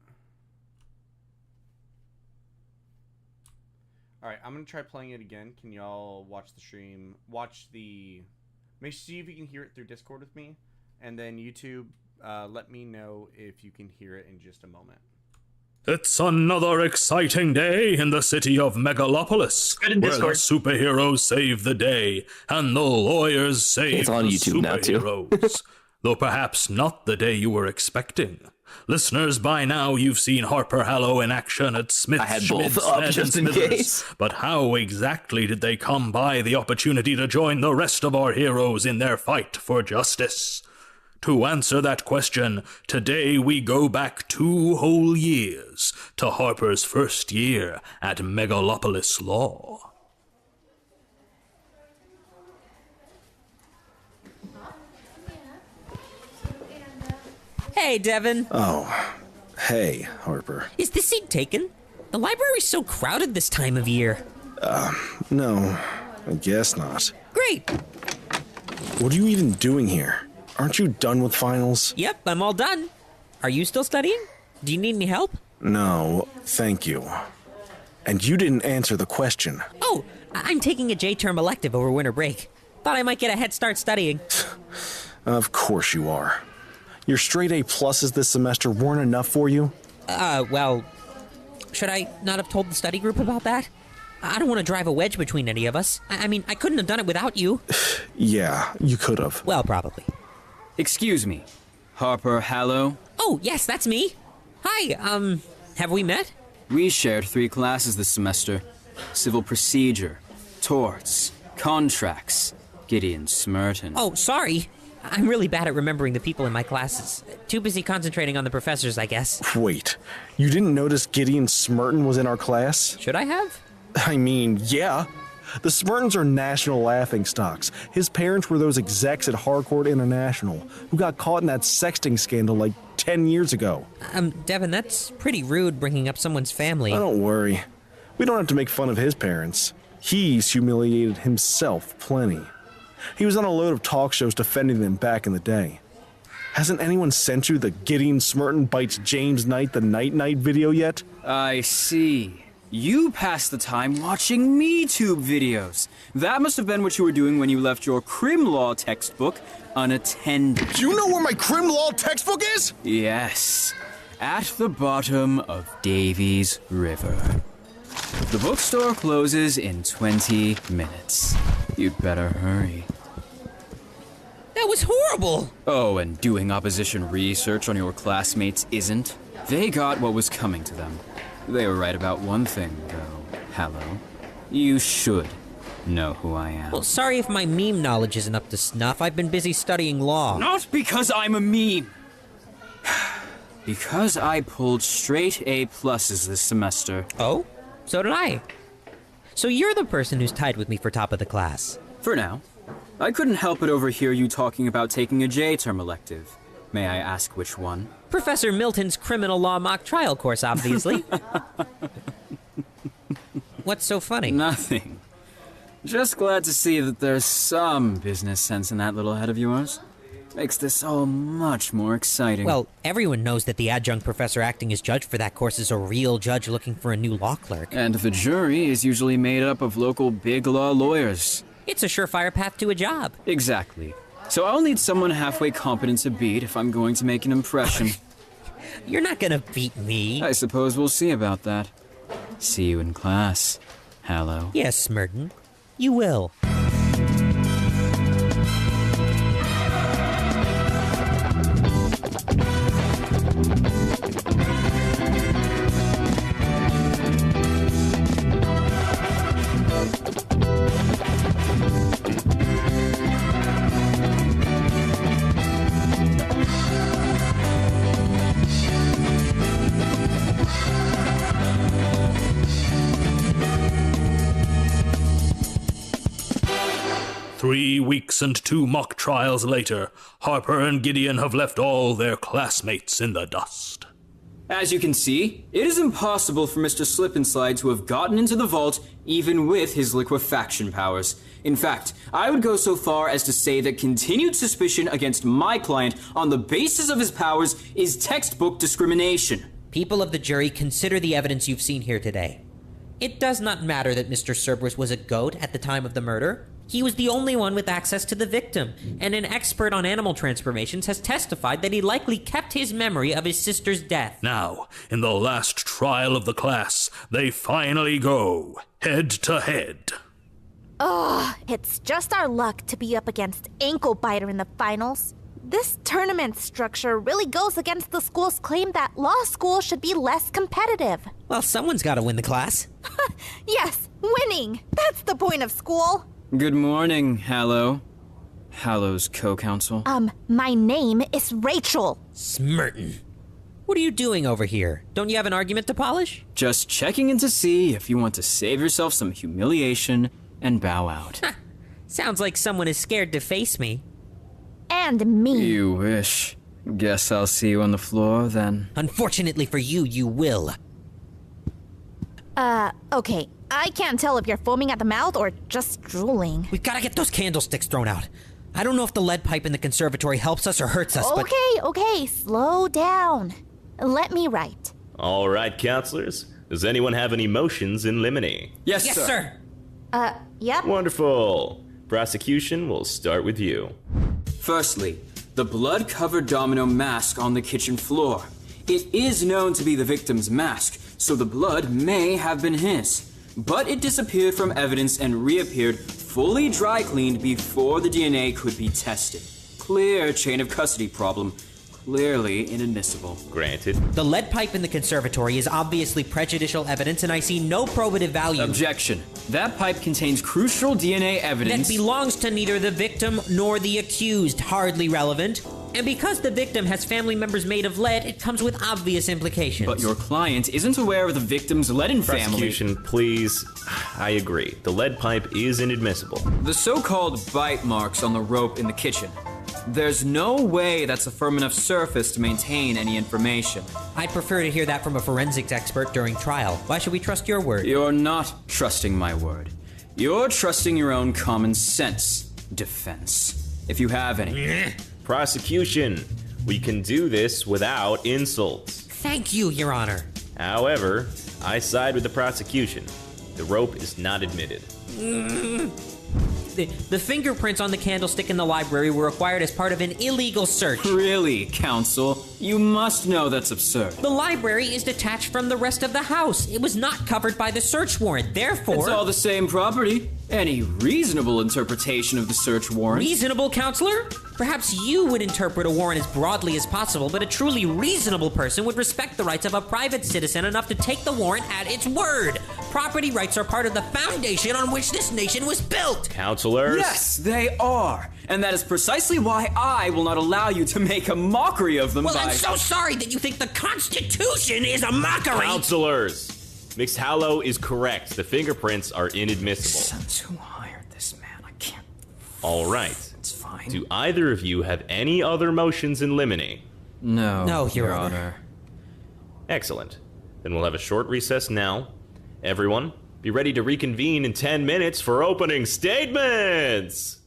Alright, I'm gonna try playing it again. Can y'all watch the stream? See if you can hear it through Discord with me. And then YouTube, let me know if you can hear it in just a moment.
It's another exciting day in the city of Megalopolis,
Good in
where the
Discord.
superheroes save the day, and the lawyers save
It's on
the
YouTube now, too.
superheroes. Though perhaps not the day you were expecting. Listeners, by now you've seen Harper Hallo in action at Smith.
I had both up just in case.
But how exactly did they come by the opportunity to join the rest of our heroes in their fight for justice? To answer that question, today we go back 2 whole years to Harper's first year at Megalopolis Law.
Hey, Devin.
Oh, hey, Harper.
Is this seat taken? The library's so crowded this time of year.
No, I guess not.
Great.
What are you even doing here? Aren't you done with finals?
Yep, I'm all done. Are you still studying? Do you need any help?
No, thank you. And you didn't answer the question.
Oh, I'm taking a J-term elective over winter break. Thought I might get a head start studying.
Of course you are. Your straight A pluses this semester weren't enough for you?
Well, should I not have told the study group about that? I don't want to drive a wedge between any of us. I mean, I couldn't have done it without you.
Yeah, you could have.
Well, probably.
Excuse me, Harper Hallo?
Oh, yes, that's me. Hi, have we met?
We shared 3 classes this semester. Civil procedure, torts, contracts, Gideon Smerton.
Oh, sorry. I'm really bad at remembering the people in my classes. Too busy concentrating on the professors, I guess.
Wait, you didn't notice Gideon Smerton was in our class?
Should I have?
I mean, yeah. The Smertons are national laughingstocks. His parents were those execs at Harcourt International who got caught in that sexting scandal like 10 years ago.
Devin, that's pretty rude bringing up someone's family.
Oh, don't worry. We don't have to make fun of his parents. He's humiliated himself plenty. He was on a load of talk shows defending them back in the day. Hasn't anyone sent you the Gideon Smerton bites James Knight the Night video yet?
I see. You passed the time watching MeTube videos. That must have been what you were doing when you left your crim law textbook unattended.
Do you know where my crim law textbook is?
Yes, at the bottom of Davies River. The bookstore closes in 20 minutes. You'd better hurry.
That was horrible!
Oh, and doing opposition research on your classmates isn't? They got what was coming to them. They were right about one thing, though. Hallo. You should know who I am.
Well, sorry if my meme knowledge isn't up to snuff. I've been busy studying law.
Not because I'm a meme! Because I pulled straight A pluses this semester.
Oh? So did I. So you're the person who's tied with me for top of the class.
For now. I couldn't help but overhear you talking about taking a J-term elective. May I ask which one?
Professor Milton's criminal law mock trial course, obviously. What's so funny?
Nothing. Just glad to see that there's some business sense in that little head of yours. Makes this all much more exciting.
Well, everyone knows that the adjunct professor acting as judge for that course is a real judge looking for a new law clerk.
And the jury is usually made up of local big law lawyers.
It's a surefire path to a job.
Exactly. So I'll need someone halfway competent to beat if I'm going to make an impression.
You're not gonna beat me.
I suppose we'll see about that. See you in class, Hallo.
Yes, Smerton. You will.
Three weeks and 2 mock trials later, Harper and Gideon have left all their classmates in the dust.
As you can see, it is impossible for Mr. Slip-and-Slide to have gotten into the vault even with his liquefaction powers. In fact, I would go so far as to say that continued suspicion against my client on the basis of his powers is textbook discrimination.
People of the jury, consider the evidence you've seen here today. It does not matter that Mr. Cerberus was a goat at the time of the murder. He was the only one with access to the victim, and an expert on animal transformations has testified that he likely kept his memory of his sister's death.
Now, in the last trial of the class, they finally go head to head.
Ugh, it's just our luck to be up against Ankle Biter in the finals. This tournament structure really goes against the school's claim that law school should be less competitive.
Well, someone's got to win the class.
Yes, winning! That's the point of school!
Good morning, Hallo. Hallow's co-counsel.
My name is Rachel.
Smirtin. What are you doing over here? Don't you have an argument to polish?
Just checking in to see if you want to save yourself some humiliation and bow out.
Sounds like someone is scared to face me.
And me.
You wish. Guess I'll see you on the floor, then.
Unfortunately for you, you will.
Okay. I can't tell if you're foaming at the mouth or just drooling.
We've got to get those candlesticks thrown out. I don't know if the lead pipe in the conservatory helps us or hurts us, but...
Okay, slow down. Let me write.
All right, counselors. Does anyone have any motions in limine?
Yes,
sir.
Yep.
Wonderful. Prosecution will start with you.
Firstly, the blood-covered domino mask on the kitchen floor. It is known to be the victim's mask, so the blood may have been his. But it disappeared from evidence and reappeared fully dry-cleaned before the DNA could be tested. Clear chain of custody problem. Clearly inadmissible.
Granted.
The lead pipe in the conservatory is obviously prejudicial evidence, and I see no probative value.
Objection. That pipe contains crucial DNA evidence
that belongs to neither the victim nor the accused. Hardly relevant. And because the victim has family members made of lead, it comes with obvious implications.
But your client isn't aware of the victim's leaden family.
Prosecution, please. I agree. The lead pipe is inadmissible.
The so-called bite marks on the rope in the kitchen. There's no way that's a firm enough surface to maintain any information.
I'd prefer to hear that from a forensics expert during trial. Why should we trust your word?
You're not trusting my word. You're trusting your own common sense. Defense. If you have any.
Prosecution, we can do this without insults.
Thank you, Your Honor.
However, I side with the prosecution. The rope is not admitted.
The fingerprints on the candlestick in the library were acquired as part of an illegal search.
Really, counsel? You must know that's absurd.
The library is detached from the rest of the house. It was not covered by the search warrant, therefore...
It's all the same property. Any reasonable interpretation of the search warrant...
Reasonable, counselor? Perhaps you would interpret a warrant as broadly as possible, but a truly reasonable person would respect the rights of a private citizen enough to take the warrant at its word. Property rights are part of the foundation on which this nation was built.
Counselors?
Yes, they are. And that is precisely why I will not allow you to make a mockery of them
Well, I'm so sorry that you think the Constitution is a mockery.
Counselors! Mixed Hallow is correct. The fingerprints are inadmissible.
Since who hired this man? I can't...
All right.
It's fine.
Do either of you have any other motions in limine?
No,
Your Honor.
Excellent. Then we'll have a short recess now. Everyone, be ready to reconvene in 10 minutes for opening statements!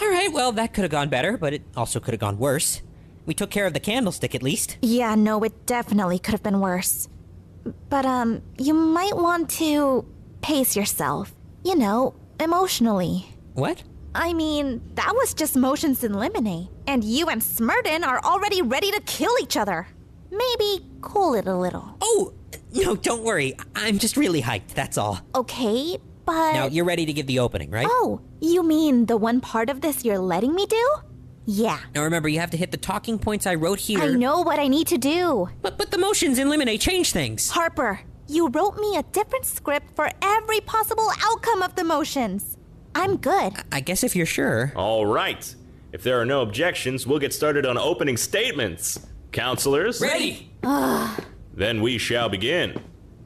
All right, well, that could have gone better, but it also could have gone worse. We took care of the candlestick, at least.
Yeah, no, it definitely could have been worse. But, you might want to pace yourself. You know, emotionally.
What?
I mean, that was just motions in limine. And you and Smurden are already ready to kill each other. Maybe cool it a little.
Oh, no, don't worry. I'm just really hyped, that's all.
Okay, but...
Now, you're ready to give the opening, right?
Oh, you mean the one part of this you're letting me do? Yeah.
Now remember, you have to hit the talking points I wrote here.
I know what I need to do.
But the motions in Limine change things.
Harper, you wrote me a different script for every possible outcome of the motions. I'm good.
I guess if you're sure.
All right. If there are no objections, we'll get started on opening statements. Counselors?
Ready!
Then we shall begin.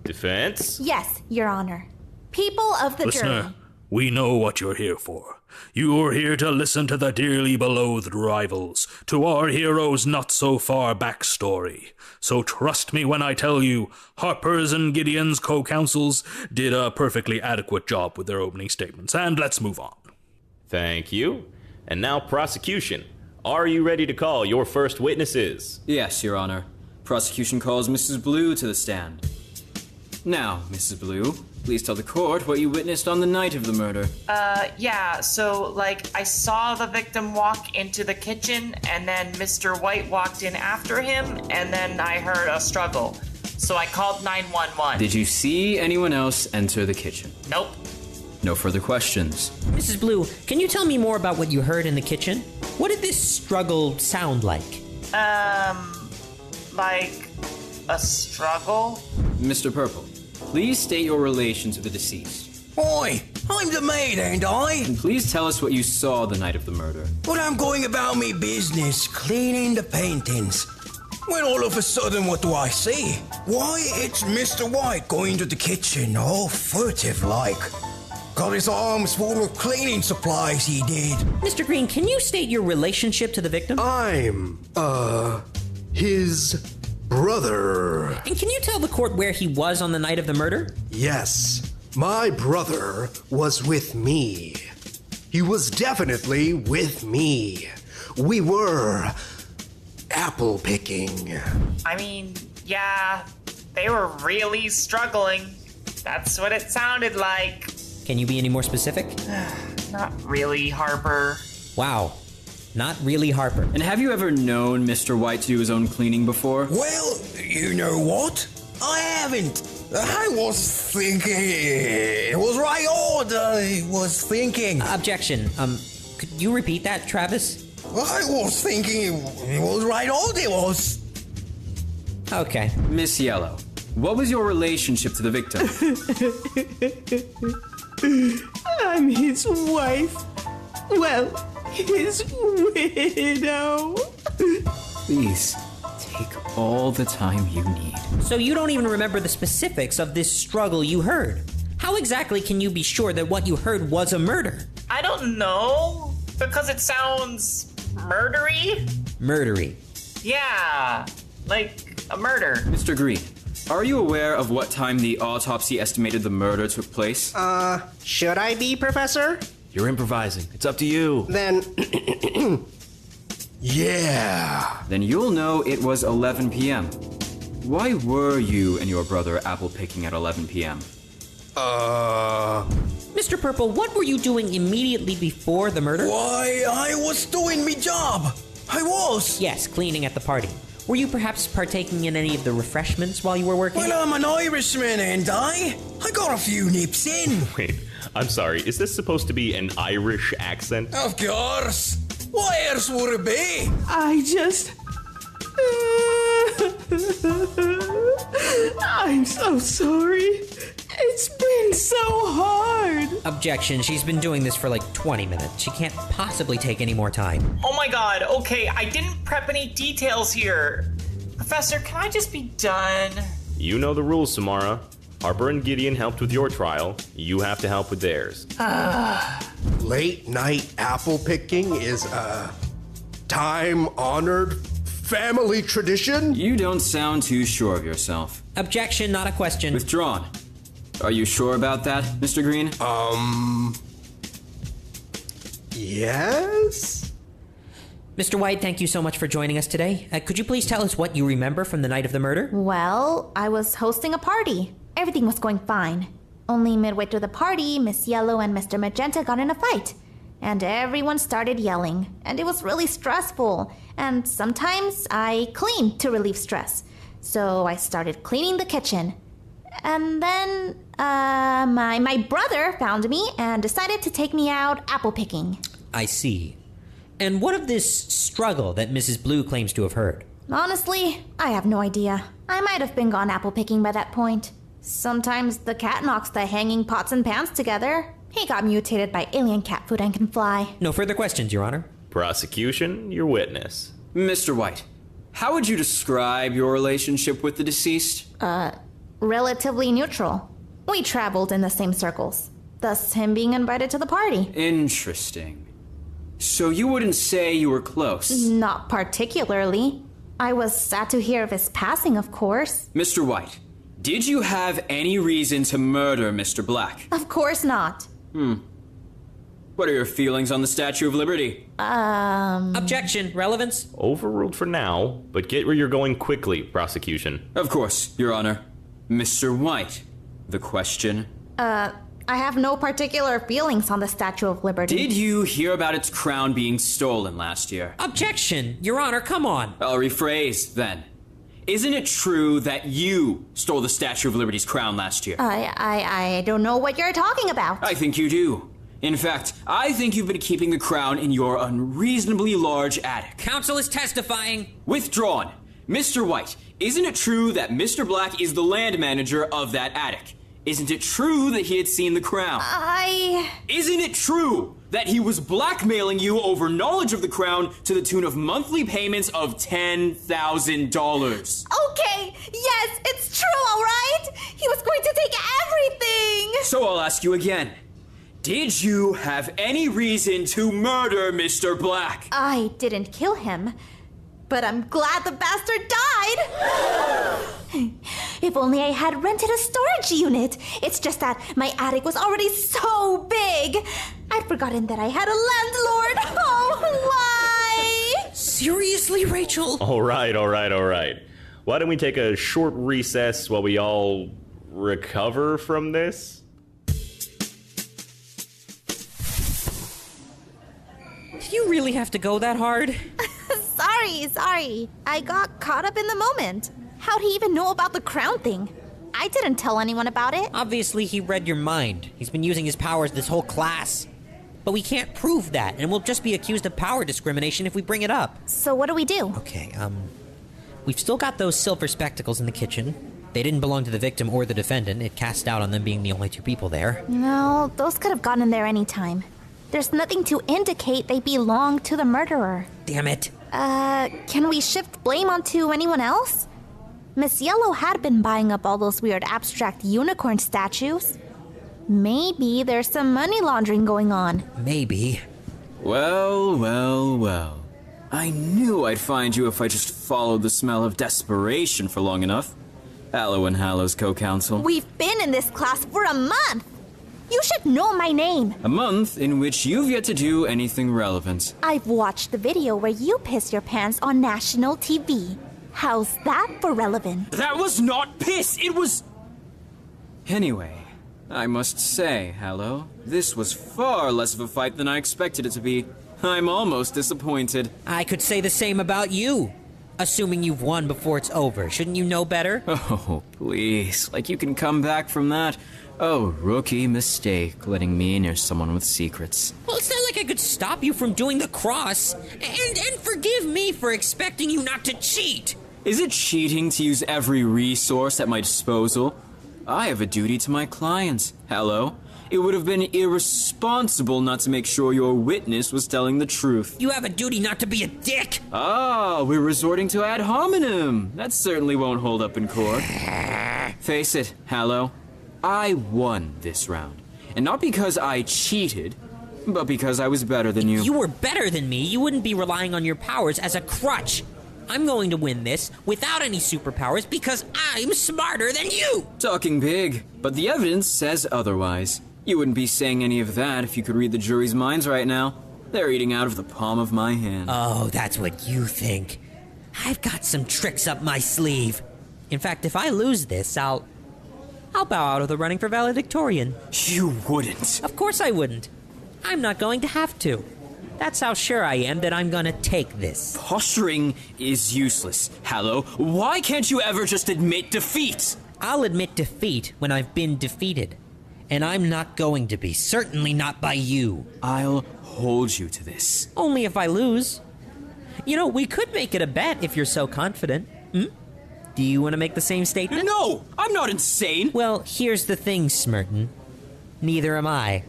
Defense?
Yes, Your Honor. People of the
Listener,
jury.
we know what you're here for. You're here to listen to the dearly beloved rivals, to our hero's not-so-far backstory. So trust me when I tell you, Harper's and Gideon's co-counsels did a perfectly adequate job with their opening statements, and let's move on.
Thank you. And now prosecution. Are you ready to call your first witnesses?
Yes, Your Honor. Prosecution calls Mrs. Blue to the stand. Now, Mrs. Blue, please tell the court what you witnessed on the night of the murder.
Yeah, so, I saw the victim walk into the kitchen, and then Mr. White walked in after him, and then I heard a struggle. So I called 911.
Did you see anyone else enter the kitchen?
Nope.
No further questions.
Mrs. Blue, can you tell me more about what you heard in the kitchen? What did this struggle sound like?
Like a struggle?
Mr. Purple, please state your relation to the deceased.
Oi, I'm the maid, ain't I?
And please tell us what you saw the night of the murder.
Well, I'm going about me business, cleaning the paintings. When all of a sudden, what do I see? Why, it's Mr. White going to the kitchen, all furtive-like. Got his arms full of cleaning supplies, he did.
Mr. Green, can you state your relationship to the victim?
I'm, his brother.
And can you tell the court where he was on the night of the murder?
Yes, my brother was with me. He was definitely with me. We were apple picking.
I mean, yeah, they were really struggling. That's what it sounded like.
Can you be any more specific?
Not really, Harper.
Wow. Not really, Harper.
And have you ever known Mr. White to do his own cleaning before?
Well, you know what? I haven't. I was thinking. It was right odd. I was thinking.
Objection. Could you repeat that, Travis?
I was thinking it was right odd, it was.
Okay.
Miss Yellow, what was your relationship to the victim?
I'm his wife. Well, his widow.
Please, take all the time you need.
So you don't even remember the specifics of this struggle you heard? How exactly can you be sure that what you heard was a murder?
I don't know, because it sounds murdery?
Murdery.
Yeah, like a murder.
Mr. Green, are you aware of what time the autopsy estimated the murder took place?
Should I be, Professor?
You're improvising. It's up to you.
Then...
Yeah.
Then you'll know it was 11 p.m. Why were you and your brother apple picking at 11 p.m.?
Mr. Purple, what were you doing immediately before the murder?
Why, I was doing me job. I was.
Yes, cleaning at the party. Were you perhaps partaking in any of the refreshments while you were working?
Well, I'm an Irishman, ain't I? I got a few nips in.
Wait, I'm sorry. Is this supposed to be an Irish accent?
Of course. What else would it be?
I just... I'm so sorry. It's been so hard.
Objection, she's been doing this for like 20 minutes. She can't possibly take any more time.
Oh my god, okay, I didn't prep any details here. Professor, can I just be done?
You know the rules, Samara. Harper and Gideon helped with your trial. You have to help with theirs.
Late night apple picking is a time-honored family tradition?
You don't sound too sure of yourself.
Objection, not a question.
Withdrawn. Are you sure about that, Mr. Green?
Yes?
Mr. White, thank you so much for joining us today. Could you please tell us what you remember from the night of the murder?
Well, I was hosting a party. Everything was going fine. Only midway through the party, Miss Yellow and Mr. Magenta got in a fight. And everyone started yelling. And it was really stressful. And sometimes I cleaned to relieve stress. So I started cleaning the kitchen. And then, my brother found me and decided to take me out apple picking.
I see. And what of this struggle that Mrs. Blue claims to have heard?
Honestly, I have no idea. I might have been gone apple picking by that point. Sometimes the cat knocks the hanging pots and pans together. He got mutated by alien cat food and can fly.
No further questions, Your Honor.
Prosecution, your witness.
Mr. White, how would you describe your relationship with the deceased?
Relatively neutral. We traveled in the same circles, thus him being invited to the party.
Interesting. So you wouldn't say you were close?
Not particularly. I was sad to hear of his passing, of course.
Mr. White, did you have any reason to murder Mr. Black?
Of course not.
What are your feelings on the Statue of Liberty?
Objection. Relevance?
Overruled for now, but get where you're going quickly, prosecution.
Of course, Your Honor. Mr. White, the question?
I have no particular feelings on the Statue of Liberty.
Did you hear about its crown being stolen last year?
Objection. Your Honor, come on.
I'll rephrase, then. Isn't it true that you stole the Statue of Liberty's crown last year?
I don't know what you're talking about.
I think you do. In fact, I think you've been keeping the crown in your unreasonably large attic.
Counsel is testifying.
Withdrawn. Mr. White, isn't it true that Mr. Black is the land manager of that attic? Isn't it true that he had seen the crown? Isn't it true that he was blackmailing you over knowledge of the crown to the tune of monthly payments of $10,000?
Okay, yes, it's true, all right? He was going to take everything!
So I'll ask you again. Did you have any reason to murder Mr. Black?
I didn't kill him, but I'm glad the bastard died! If only I had rented a storage unit. It's just that my attic was already so big. I'd forgotten that I had a landlord. Oh, why?
Seriously, Rachel?
All right. Why don't we take a short recess while we all recover from this?
Do you really have to go that hard?
Sorry. I got caught up in the moment. How'd he even know about the crown thing? I didn't tell anyone about it.
Obviously, he read your mind. He's been using his powers this whole class. But we can't prove that, and we'll just be accused of power discrimination if we bring it up.
So what do we do?
Okay, we've still got those silver spectacles in the kitchen. They didn't belong to the victim or the defendant. It cast doubt on them being the only two people there.
No, those could have gotten there any time. There's nothing to indicate they belong to the murderer.
Damn it.
Can we shift blame onto anyone else? Miss Yellow had been buying up all those weird abstract unicorn statues. Maybe there's some money laundering going on.
Maybe.
Well. I knew I'd find you if I just followed the smell of desperation for long enough. Hallo and Hallow's co-counsel.
We've been in this class for a month! You should know my name.
A month in which you've yet to do anything relevant.
I've watched the video where you piss your pants on national TV. How's that for relevant?
That was not piss! It was... Anyway, I must say, Hallo, this was far less of a fight than I expected it to be. I'm almost disappointed.
I could say the same about you. Assuming you've won before it's over. Shouldn't you know better?
Oh, please. Like you can come back from that. Oh, rookie mistake, letting me near someone with secrets.
Well, it's not like I could stop you from doing the cross. And forgive me for expecting you not to cheat.
Is it cheating to use every resource at my disposal? I have a duty to my clients. Hallo? It would have been irresponsible not to make sure your witness was telling the truth.
You have a duty not to be a dick.
Ah, we're resorting to ad hominem. That certainly won't hold up in court. Face it, Hallo. I won this round. And not because I cheated, but because I was better than you.
If you were better than me, you wouldn't be relying on your powers as a crutch. I'm going to win this without any superpowers because I'm smarter than you.
Talking big, but the evidence says otherwise. You wouldn't be saying any of that if you could read the jury's minds right now. They're eating out of the palm of my hand.
Oh, that's what you think. I've got some tricks up my sleeve. In fact, if I lose this, I'll bow out of the running for valedictorian.
You wouldn't.
Of course I wouldn't. I'm not going to have to. That's how sure I am that I'm gonna take this.
Posturing is useless. Hallo, why can't you ever just admit defeat?
I'll admit defeat when I've been defeated. And I'm not going to be. Certainly not by you.
I'll hold you to this.
Only if I lose. You know, we could make it a bet if you're so confident. Do you want to make the same statement?
No! I'm not insane!
Well, here's the thing, Smurton. Neither am I.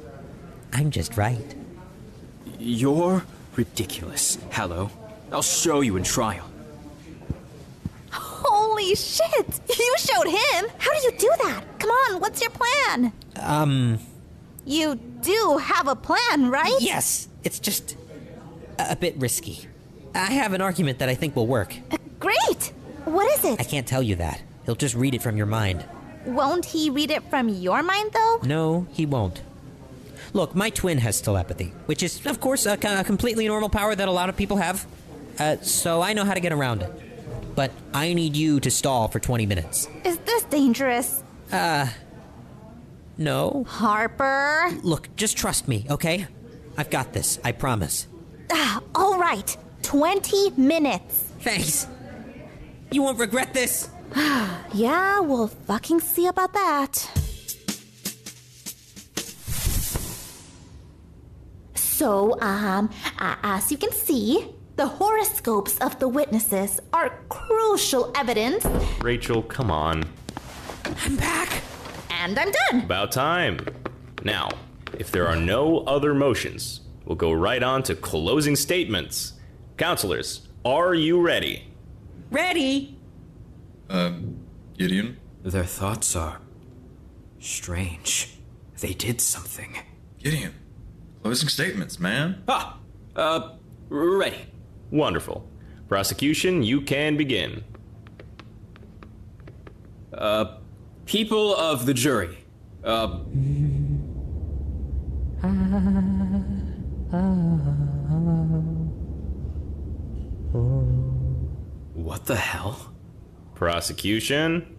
I'm just right.
You're ridiculous, Hallo. I'll show you in trial.
Holy shit! You showed him! How do you do that? Come on, what's your plan? You do have a plan, right?
Yes, it's just a bit risky. I have an argument that I think will work.
Great! What is it?
I can't tell you that. He'll just read it from your mind.
Won't he read it from your mind, though?
No, he won't. Look, my twin has telepathy, which is, of course, a completely normal power that a lot of people have. So I know how to get around it. But I need you to stall for 20 minutes.
Is this dangerous?
No.
Harper?
Look, just trust me, okay? I've got this, I promise.
All right. 20 minutes.
Thanks. You won't regret this.
Yeah, we'll fucking see about that. So, as you can see, the horoscopes of the witnesses are crucial evidence.
Rachel, come on.
I'm back.
And I'm done.
About time. Now, if there are no other motions, we'll go right on to closing statements. Counselors, are you ready?
Ready?
Gideon?
Their thoughts are strange. They did something.
Gideon, closing statements, man.
Ready.
Wonderful. Prosecution, you can begin.
People of the jury. What the hell?
Prosecution?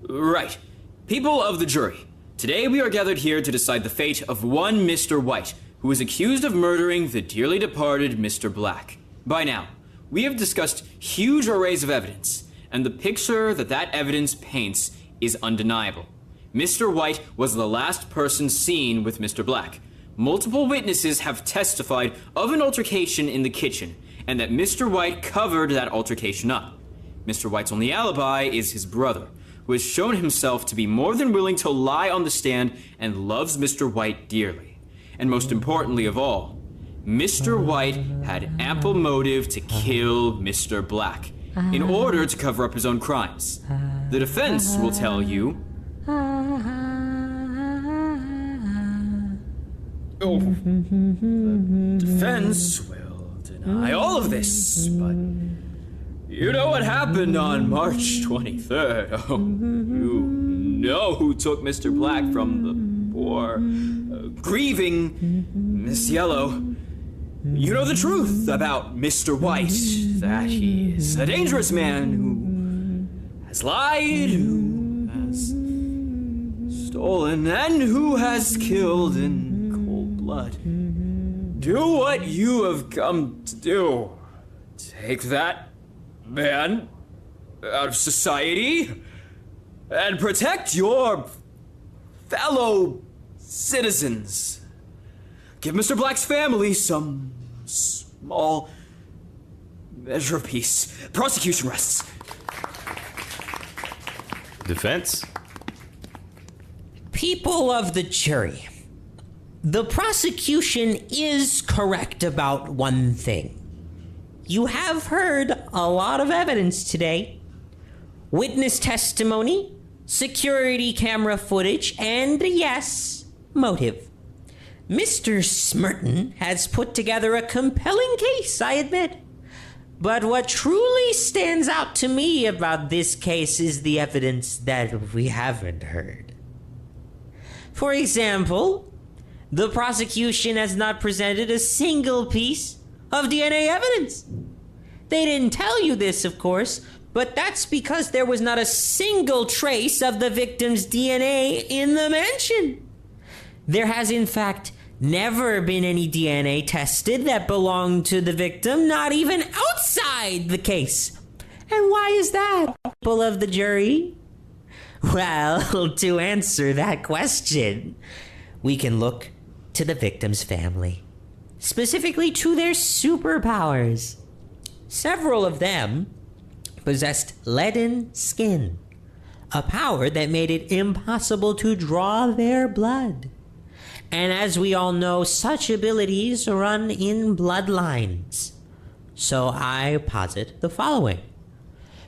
Right. People of the jury. Today we are gathered here to decide the fate of one Mr. White, who is accused of murdering the dearly departed Mr. Black. By now, we have discussed huge arrays of evidence, and the picture that evidence paints is undeniable. Mr. White was the last person seen with Mr. Black. Multiple witnesses have testified of an altercation in the kitchen, and that Mr. White covered that altercation up. Mr. White's only alibi is his brother, who has shown himself to be more than willing to lie on the stand and loves Mr. White dearly. And most importantly of all, Mr. White had ample motive to kill Mr. Black in order to cover up his own crimes. The defense will tell you... The defense will deny all of this, but... You know what happened on March 23rd. Oh, you know who took Mr. Black from the poor, grieving Miss Yellow. You know the truth about Mr. White, that he is a dangerous man who has lied, who has stolen, and who has killed in cold blood. Do what you have come to do. Take that man out of society and protect your fellow citizens. Give Mr. Black's family some small measure of peace. Prosecution rests.
Defense?
People of the jury, the prosecution is correct about one thing. You have heard a lot of evidence today. Witness testimony, security camera footage, and yes, motive. Mr. Smurton has put together a compelling case, I admit. But what truly stands out to me about this case is the evidence that we haven't heard. For example, the prosecution has not presented a single piece of DNA evidence. They didn't tell you this, of course, but that's because there was not a single trace of the victim's DNA in the mansion. There has, in fact, Never been any DNA tested that belonged to the victim, not even outside the case. And why is that, people of the jury? Well, to answer that question, we can look to the victim's family, specifically to their superpowers. Several of them possessed leaden skin, a power that made it impossible to draw their blood. And as we all know, such abilities run in bloodlines. So I posit the following.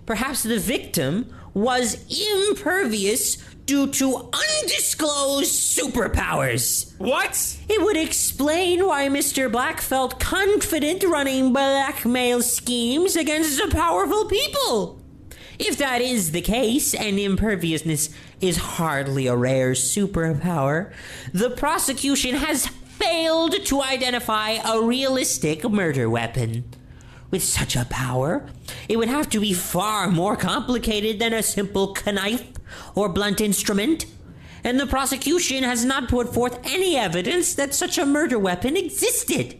Perhaps the victim was impervious due to undisclosed superpowers.
What?
It would explain why Mr. Black felt confident running blackmail schemes against the powerful people. If that is the case, and imperviousness is hardly a rare superpower, the prosecution has failed to identify a realistic murder weapon. With such a power, it would have to be far more complicated than a simple knife or blunt instrument, and the prosecution has not put forth any evidence that such a murder weapon existed.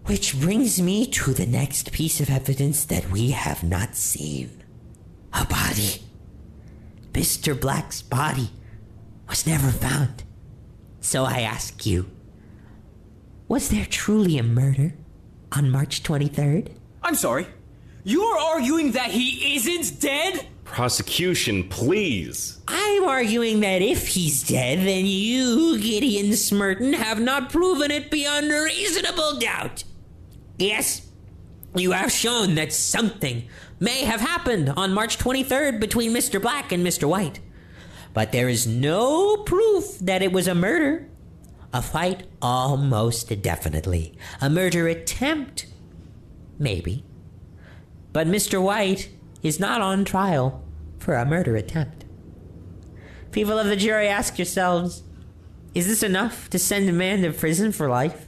Which brings me to the next piece of evidence that we have not seen. A body. Mr. Black's body was never found. So I ask you, was there truly a murder on March 23rd?
I'm sorry. You're arguing that he isn't dead?
Prosecution, please.
I'm arguing that if he's dead, then you, Gideon Smerton, have not proven it beyond reasonable doubt. Yes, you have shown that something may have happened on March 23rd between Mr. Black and Mr. White. But there is no proof that it was a murder. A fight, almost definitely. A murder attempt, maybe. But Mr. White is not on trial for a murder attempt. People of the jury, ask yourselves, is this enough to send a man to prison for life?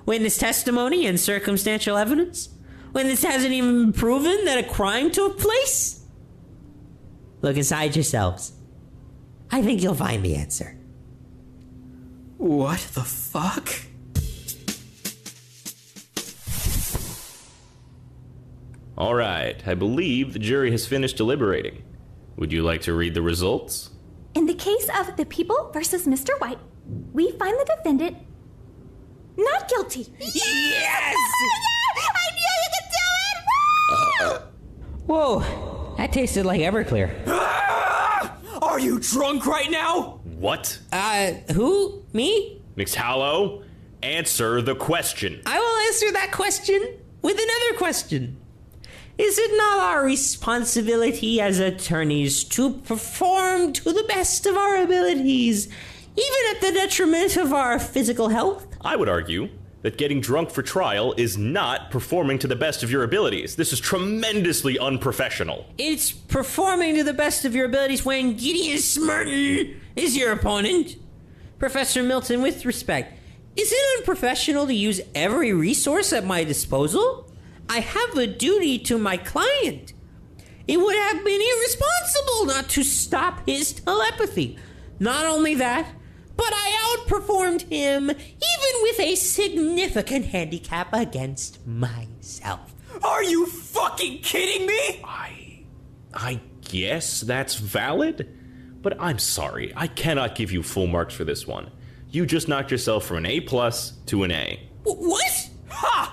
Witness testimony and circumstantial evidence? When this hasn't even been proven that a crime took place? Look inside yourselves. I think you'll find the answer.
What the fuck?
All right, I believe the jury has finished deliberating. Would you like to read the results?
In the case of the people versus Mr. White, we find the defendant not guilty.
Yes!
I knew you could do it!
Whoa, that tasted like Everclear.
Are you drunk right now?
What?
Who? Me?
Miss Hallo, answer the question.
I will answer that question with another question. Is it not our responsibility as attorneys to perform to the best of our abilities, even at the detriment of our physical health?
I would argue that getting drunk for trial is not performing to the best of your abilities. This is tremendously unprofessional.
It's performing to the best of your abilities when Gideon Smerton is your opponent. Professor Milton, with respect, is it unprofessional to use every resource at my disposal? I have a duty to my client. It would have been irresponsible not to stop his telepathy. Not only that, but I outperformed him even with a significant handicap against myself.
Are you fucking kidding me?
I guess that's valid, but I'm sorry. I cannot give you full marks for this one. You just knocked yourself from an A+ to an A.
What?
Ha!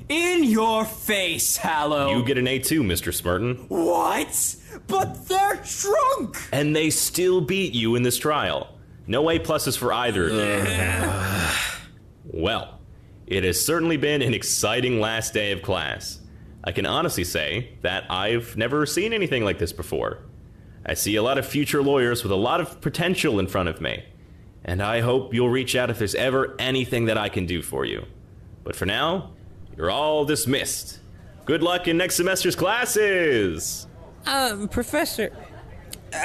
In your face, Hallo.
You get an A2, Mr. Smerton.
What? But they're drunk!
And they still beat you in this trial. No A+s for either of you. Well, it has certainly been an exciting last day of class. I can honestly say that I've never seen anything like this before. I see a lot of future lawyers with a lot of potential in front of me, and I hope you'll reach out if there's ever anything that I can do for you. But for now, you're all dismissed. Good luck in next semester's classes!
Professor,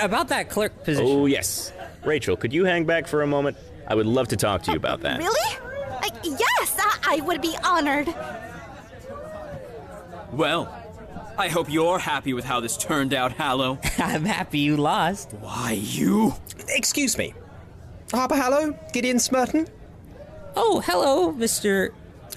about that clerk position.
Oh, yes. Rachel, could you hang back for a moment? I would love to talk to you about that.
Really? Yes, I would be honored.
Well, I hope you're happy with how this turned out, Hallo.
I'm happy you lost.
Why, you?
Excuse me. Harper Hallo? Gideon Smerton?
Oh, hello, Mr.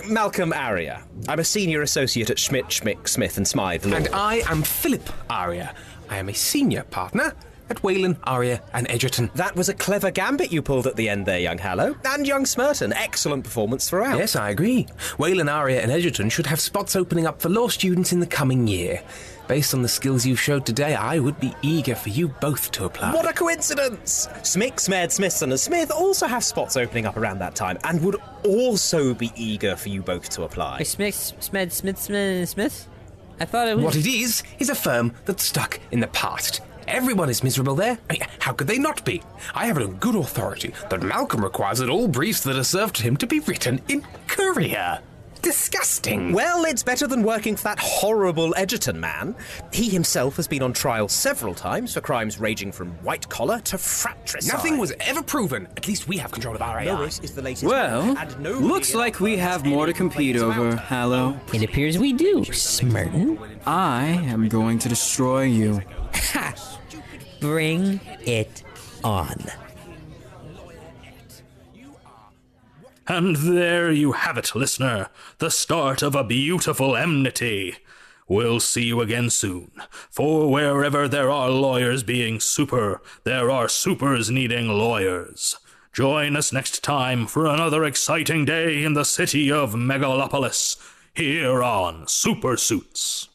Malcolm Arya. I'm a senior associate at Schmidt, Smith and Smythe Law.
And I am Philip Arya. I am a senior partner at Whalen, Arya and Edgerton.
That was a clever gambit you pulled at the end there, young Hallo. And young Smerton. Excellent performance throughout.
Yes, I agree. Whalen, Arya and Edgerton should have spots opening up for law students in the coming year. Based on the skills you've showed today, I would be eager for you both to apply.
What a coincidence! Smick, Smed, Smithson and Smith also have spots opening up around that time and would also be eager for you both to apply.
Smith? I thought it was...
What it is a firm that's stuck in the past. Everyone is miserable there. I mean, how could they not be? I have it on good authority that Malcolm requires that all briefs that are served to him to be written in Courier. Disgusting.
Well, it's better than working for that horrible Edgerton man. He himself has been on trial several times for crimes ranging from white-collar to fratricide.
Nothing was ever proven. At least we have control of our AI.
Lois is the latest
Well,
one, and no
looks like we have more to compete over, Hallo.
It appears we do, Smerton.
I am going to destroy you.
Ha! Bring it on.
And there you have it, listener, the start of a beautiful enmity. We'll see you again soon, for wherever there are lawyers being super, there are supers needing lawyers. Join us next time for another exciting day in the city of Megalopolis, here on Super Suits.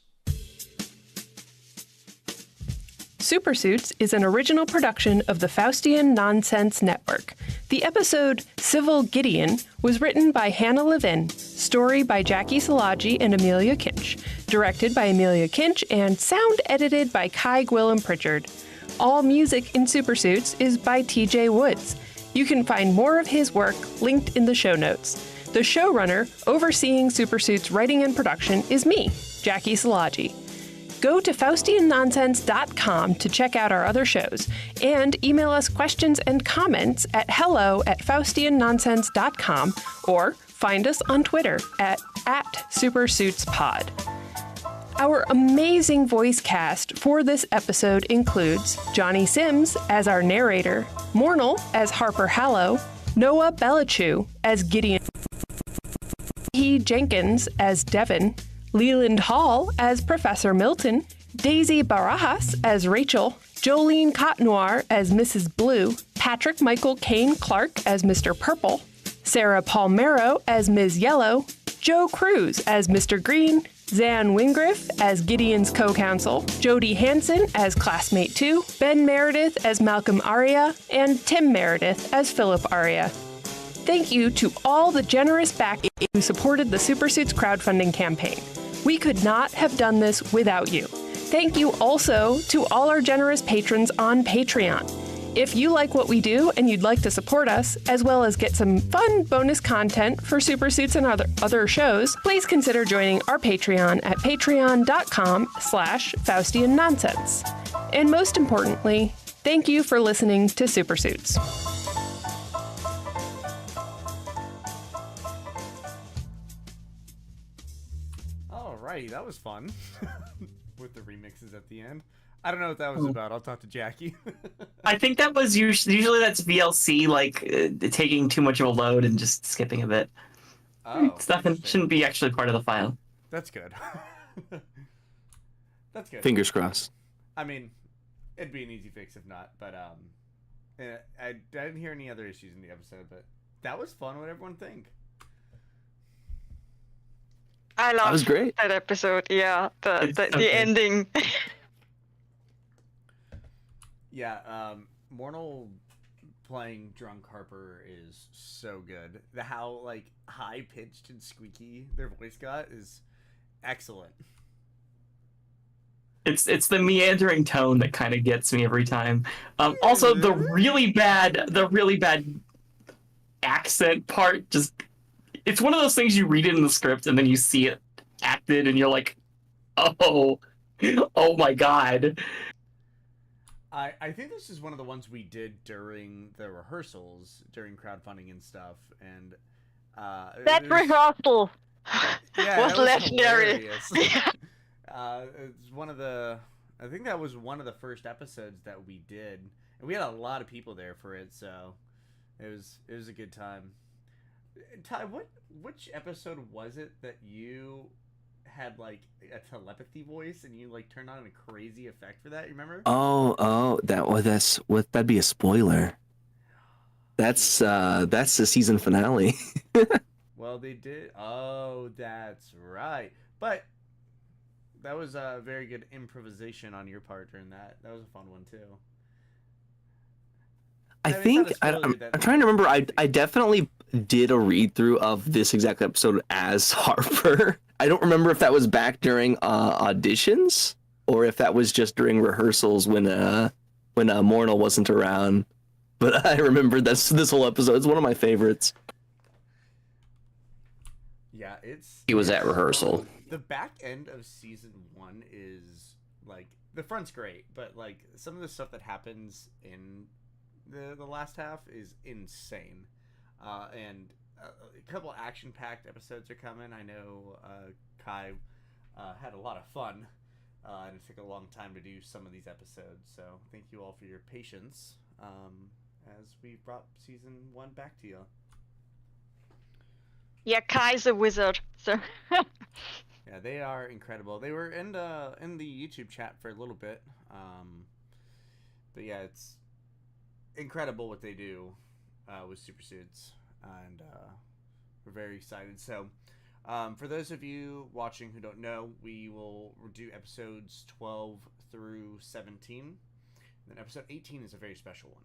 Super Suits is an original production of the Faustian Nonsense Network. The episode Civil Gideon was written by Hannah Levin, story by Jackie Salagi and Amelia Kinch, directed by Amelia Kinch, and sound edited by Kai Gwillem Pritchard. All music in Super Suits is by TJ Woods. You can find more of his work linked in the show notes. The showrunner overseeing Super Suits writing and production is me, Jackie Salagi. Go to FaustianNonsense.com to check out our other shows, and email us questions and comments at hello@FaustianNonsense.com, or find us on Twitter at @SuperSuitsPod. Our amazing voice cast for this episode includes Johnny Sims as our narrator, Mornal as Harper Hallo, Noah Bellichew as Gideon, He Jenkins as Devin, Leland Hall as Professor Milton, Daisy Barajas as Rachel, Jolene Cotnoir as Mrs. Blue, Patrick Michael Kane Clark as Mr. Purple, Sarah Palmero as Ms. Yellow, Joe Cruz as Mr. Green, Zan Wingriff as Gideon's co-counsel, Jody Hansen as Classmate 2, Ben Meredith as Malcolm Arya, and Tim Meredith as Philip Arya. Thank you to all the generous backers who supported the Super Suits crowdfunding campaign. We could not have done this without you. Thank you also to all our generous patrons on Patreon. If you like what we do and you'd like to support us, as well as get some fun bonus content for Super Suits and other shows, please consider joining our Patreon at patreon.com/Faustian Nonsense. And most importantly, thank you for listening to Super Suits.
Alrighty, that was fun. With the remixes at the end. I don't know what that was about. I'll talk to Jackie.
I think that was usually that's VLC, like taking too much of a load and just skipping a bit.
Oh,
shouldn't be actually part of the file.
That's good. That's good.
Fingers crossed.
I mean, it'd be an easy fix if not. But I didn't hear any other issues in the episode. But that was fun. What everyone think?
I loved
that was great.
That episode. Yeah, the ending.
Yeah, Mornal playing drunk Harper is so good. How like high pitched and squeaky their voice got is excellent.
It's the meandering tone that kind of gets me every time. Also, the really bad accent part just. It's one of those things you read it in the script and then you see it acted and you're like, oh my god.
I think this is one of the ones we did during the rehearsals, during crowdfunding and stuff, and
that rehearsal
was
legendary.
It's one of the. I think that was one of the first episodes that we did, and we had a lot of people there for it, so it was a good time. Ty, which episode was it that you had like a telepathy voice and you like turned on a crazy effect for that? You remember?
That'd be a spoiler. That's the season finale.
Well, they did. Oh, that's right. But that was a very good improvisation on your part during that. That was a fun one too.
I'm trying to remember. I definitely did a read through of this exact episode as Harper. I don't remember if that was back during auditions or if that was just during rehearsals when Mornell wasn't around. But I remember this whole episode. It's one of my favorites.
Yeah,
He was at rehearsal.
The back end of season 1 is like the front's great, but like some of the stuff that happens in the last half is insane. And a couple action-packed episodes are coming. I know Kai had a lot of fun, and it took a long time to do some of these episodes. So thank you all for your patience as we brought season 1 back to you.
Yeah, Kai's a wizard. So.
Yeah, they are incredible. They were in the YouTube chat for a little bit, but yeah, it's incredible what they do with Super Suits, and we're very excited. So, for those of you watching who don't know, we will do episodes 12 through 17. Then episode 18 is a very special one.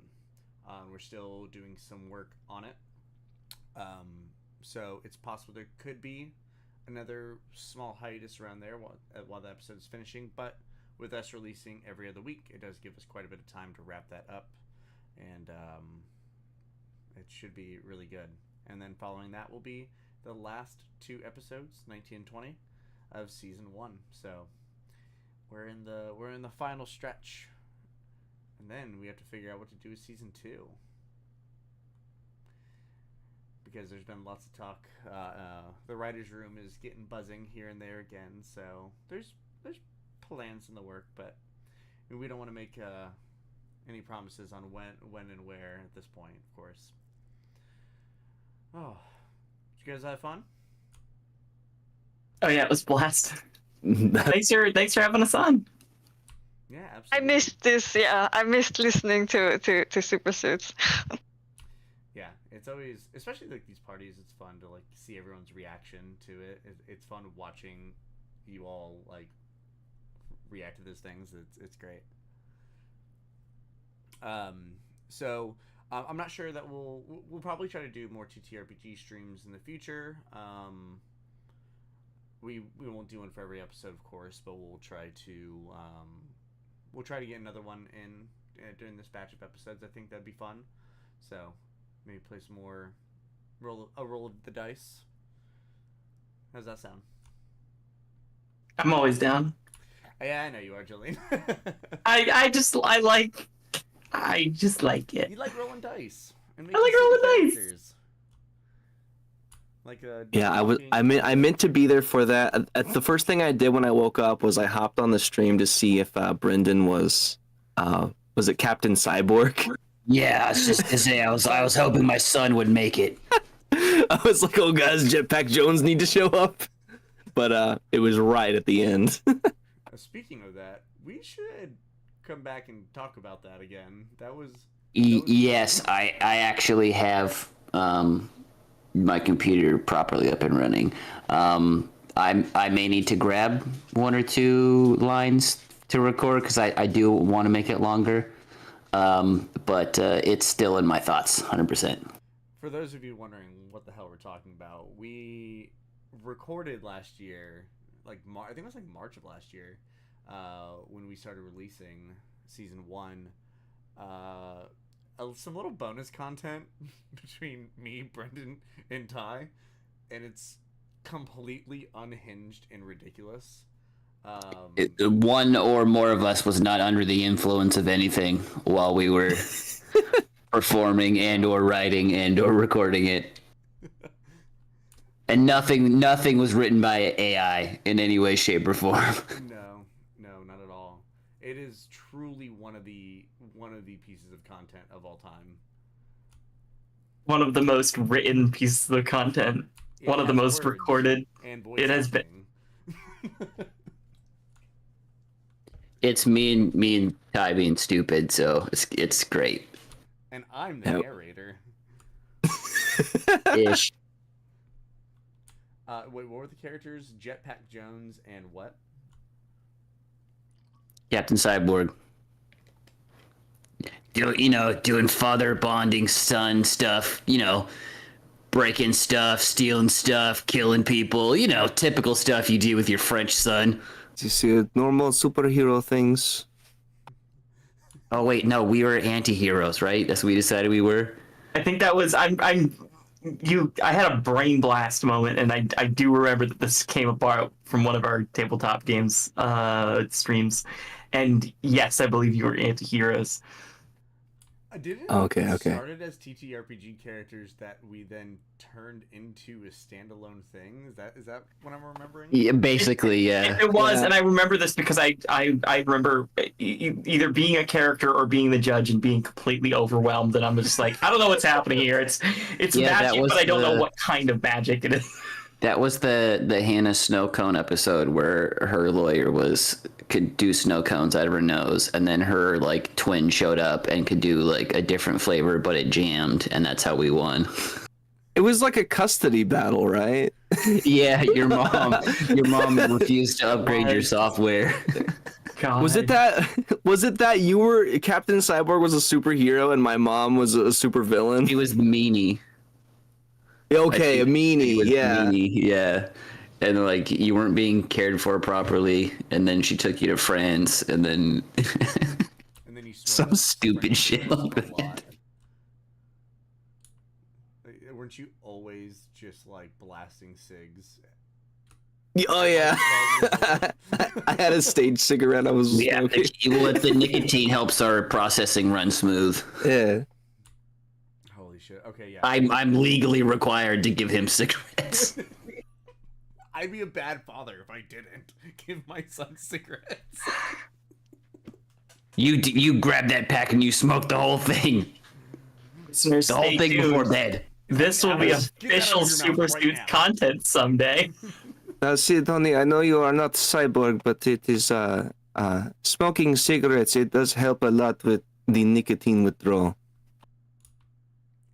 We're still doing some work on it. So it's possible there could be another small hiatus around there while the episode is finishing, but with us releasing every other week, it does give us quite a bit of time to wrap that up, and it should be really good. And then following that will be the last 2 episodes, 19 and 20, of season 1. So we're in the final stretch, and then we have to figure out what to do with season 2. Because there's been lots of talk. The writer's room is getting buzzing here and there again, so there's plans in the work, but we don't want to make any promises on when and where at this point, of course. Oh, did you guys have fun?
Oh yeah, it was a blast. Thanks for having us on.
Yeah, absolutely.
I missed this. Yeah, I missed listening to Super Suits.
Yeah, it's always, especially like these parties, it's fun to like see everyone's reaction to it. It's fun watching you all like react to those things. It's great. So I'm not sure that we'll probably try to do more TTRPG streams in the future. We won't do one for every episode, of course, but we'll try to get another one in during this batch of episodes. I think that'd be fun. So maybe play some more roll of the dice. How's that sound?
I'm always down.
Yeah, I know you are, Jillian.
I just like it.
You like rolling dice.
I like rolling dice.
Like a
I meant to be there for that. The first thing I did when I woke up was I hopped on the stream to see if Brendan was it Captain Cyborg?
Yeah, I was just gonna say I was hoping my son would make it.
I was like, oh guys, Jetpack Jones need to show up, but it was right at the end.
Speaking of that, we should come back and talk about that again. That was
yes, I actually have my computer properly up and running. I may need to grab 1 or 2 lines to record because I do want to make it longer. But it's still in my thoughts, 100%.
For those of you wondering what the hell we're talking about, we recorded last year, like I think it was like March of last year, when we started releasing season 1, some little bonus content between me, Brendan, and Ty, and it's completely unhinged and ridiculous.
One or more of us was not under the influence of anything while we were performing and or writing and or recording it. And nothing was written by AI in any way, shape, or form.
No, not at all. It is truly one of the pieces of content of all time.
one of the most written pieces of content. One of the most recorded.
And voice
it has been.
It's me and Ty being stupid, so it's great.
And I'm the narrator.
Ish.
Wait, what were the characters? Jetpack Jones and what?
Captain Cyborg. Doing father bonding son stuff, breaking stuff, stealing stuff, killing people, typical stuff you do with your French son.
You see normal superhero things.
Oh wait, no, we were anti-heroes, right? That's what we decided we were.
I think that was I had a brain blast moment, and I do remember that this came apart from one of our tabletop games streams, and yes, I believe you were anti-heroes.
Didn't
Okay.
started as TTRPG characters that we then turned into a standalone thing? Is that what I'm remembering?
Yeah, basically, yeah.
It was, and I remember this because I remember either being a character or being the judge and being completely overwhelmed, and I'm just like, I don't know what's happening here. It's magic, but I don't know what kind of magic it is.
That was the Hannah Snow Cone episode where her lawyer could do snow cones out of her nose, and then her twin showed up and could do a different flavor, but it jammed, and that's how we won.
It was like a custody battle, right?
Yeah, your mom refused to upgrade your software.
God.
Was it that you were Captain Cyborg was a superhero and my mom was a supervillain?
He was the meanie.
Okay, a meanie, yeah.
Meanie, yeah. And you weren't being cared for properly, and then she took you to France, and then
you
some stupid shit like that.
Weren't you always just blasting cigs?
Oh yeah. I had a stage cigarette. I was smoking.
The nicotine helps our processing run smooth.
Yeah.
Holy shit. Okay, yeah.
I'm legally required to give him cigarettes.
I'd be a bad father if I didn't give my son cigarettes.
You grab that pack and you smoke the whole thing.
The
whole thing before bed.
This will be official Super Suits content someday.
See, Tony, I know you are not cyborg, but it is smoking cigarettes. It does help a lot with the nicotine withdrawal.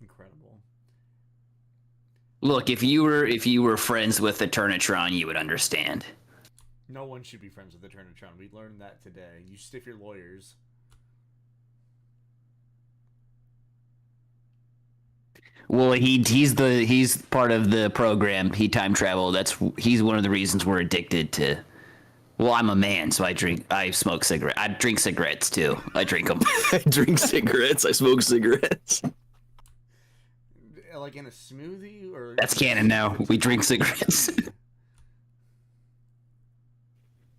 Incredible.
Look, if you were friends with the Turnitron, you would understand.
No one should be friends with the Turnitron. We learned that today. You stiff your lawyers.
Well, he's part of the program. He time traveled. He's one of the reasons we're addicted to. Well, I'm a man, so I smoke cigarettes. I drink cigarettes too. I drink them.
I drink cigarettes. I smoke cigarettes.
Like in a smoothie, or
that's canon now. We drink cigarettes.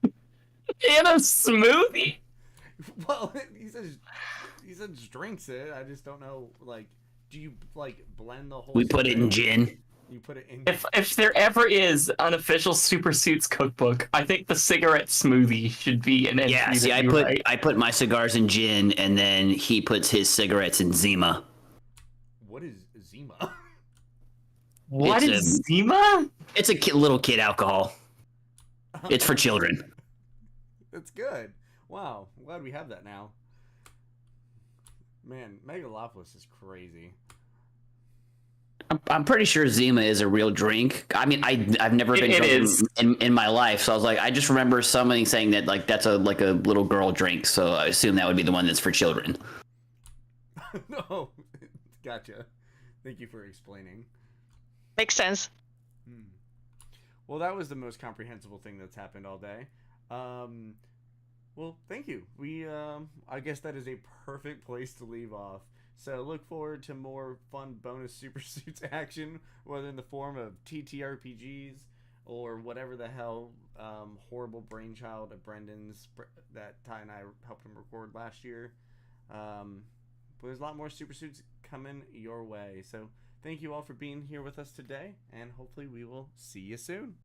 In a smoothie?
Well, he says drinks it. I just don't know. Do you blend the whole?
We put it in gin.
You put it in.
If there ever is an official Super Suits cookbook, I think the cigarette smoothie should be an entry.
Yeah, see, I put my cigars in gin, and then he puts his cigarettes in Zima.
What is Zima?
What is Zima?
It's a little kid alcohol. It's for children.
That's good. Wow, I'm glad we have that now. Man, Megalopolis is crazy.
I'm pretty sure Zima is a real drink. I mean, I've never been drunk in my life, so I was like, I just remember somebody saying that that's a little girl drink, so I assume that would be the one that's for children.
No, gotcha. Thank you for explaining.
Makes sense.
Well, that was the most comprehensible thing that's happened all day. Well, thank you. I guess that is a perfect place to leave off. So look forward to more fun bonus Super Suits action, whether in the form of TTRPGs or whatever the hell horrible brainchild of Brendan's that Ty and I helped him record last year. But there's a lot more Super Suits coming your way. So thank you all for being here with us today, and hopefully we will see you soon.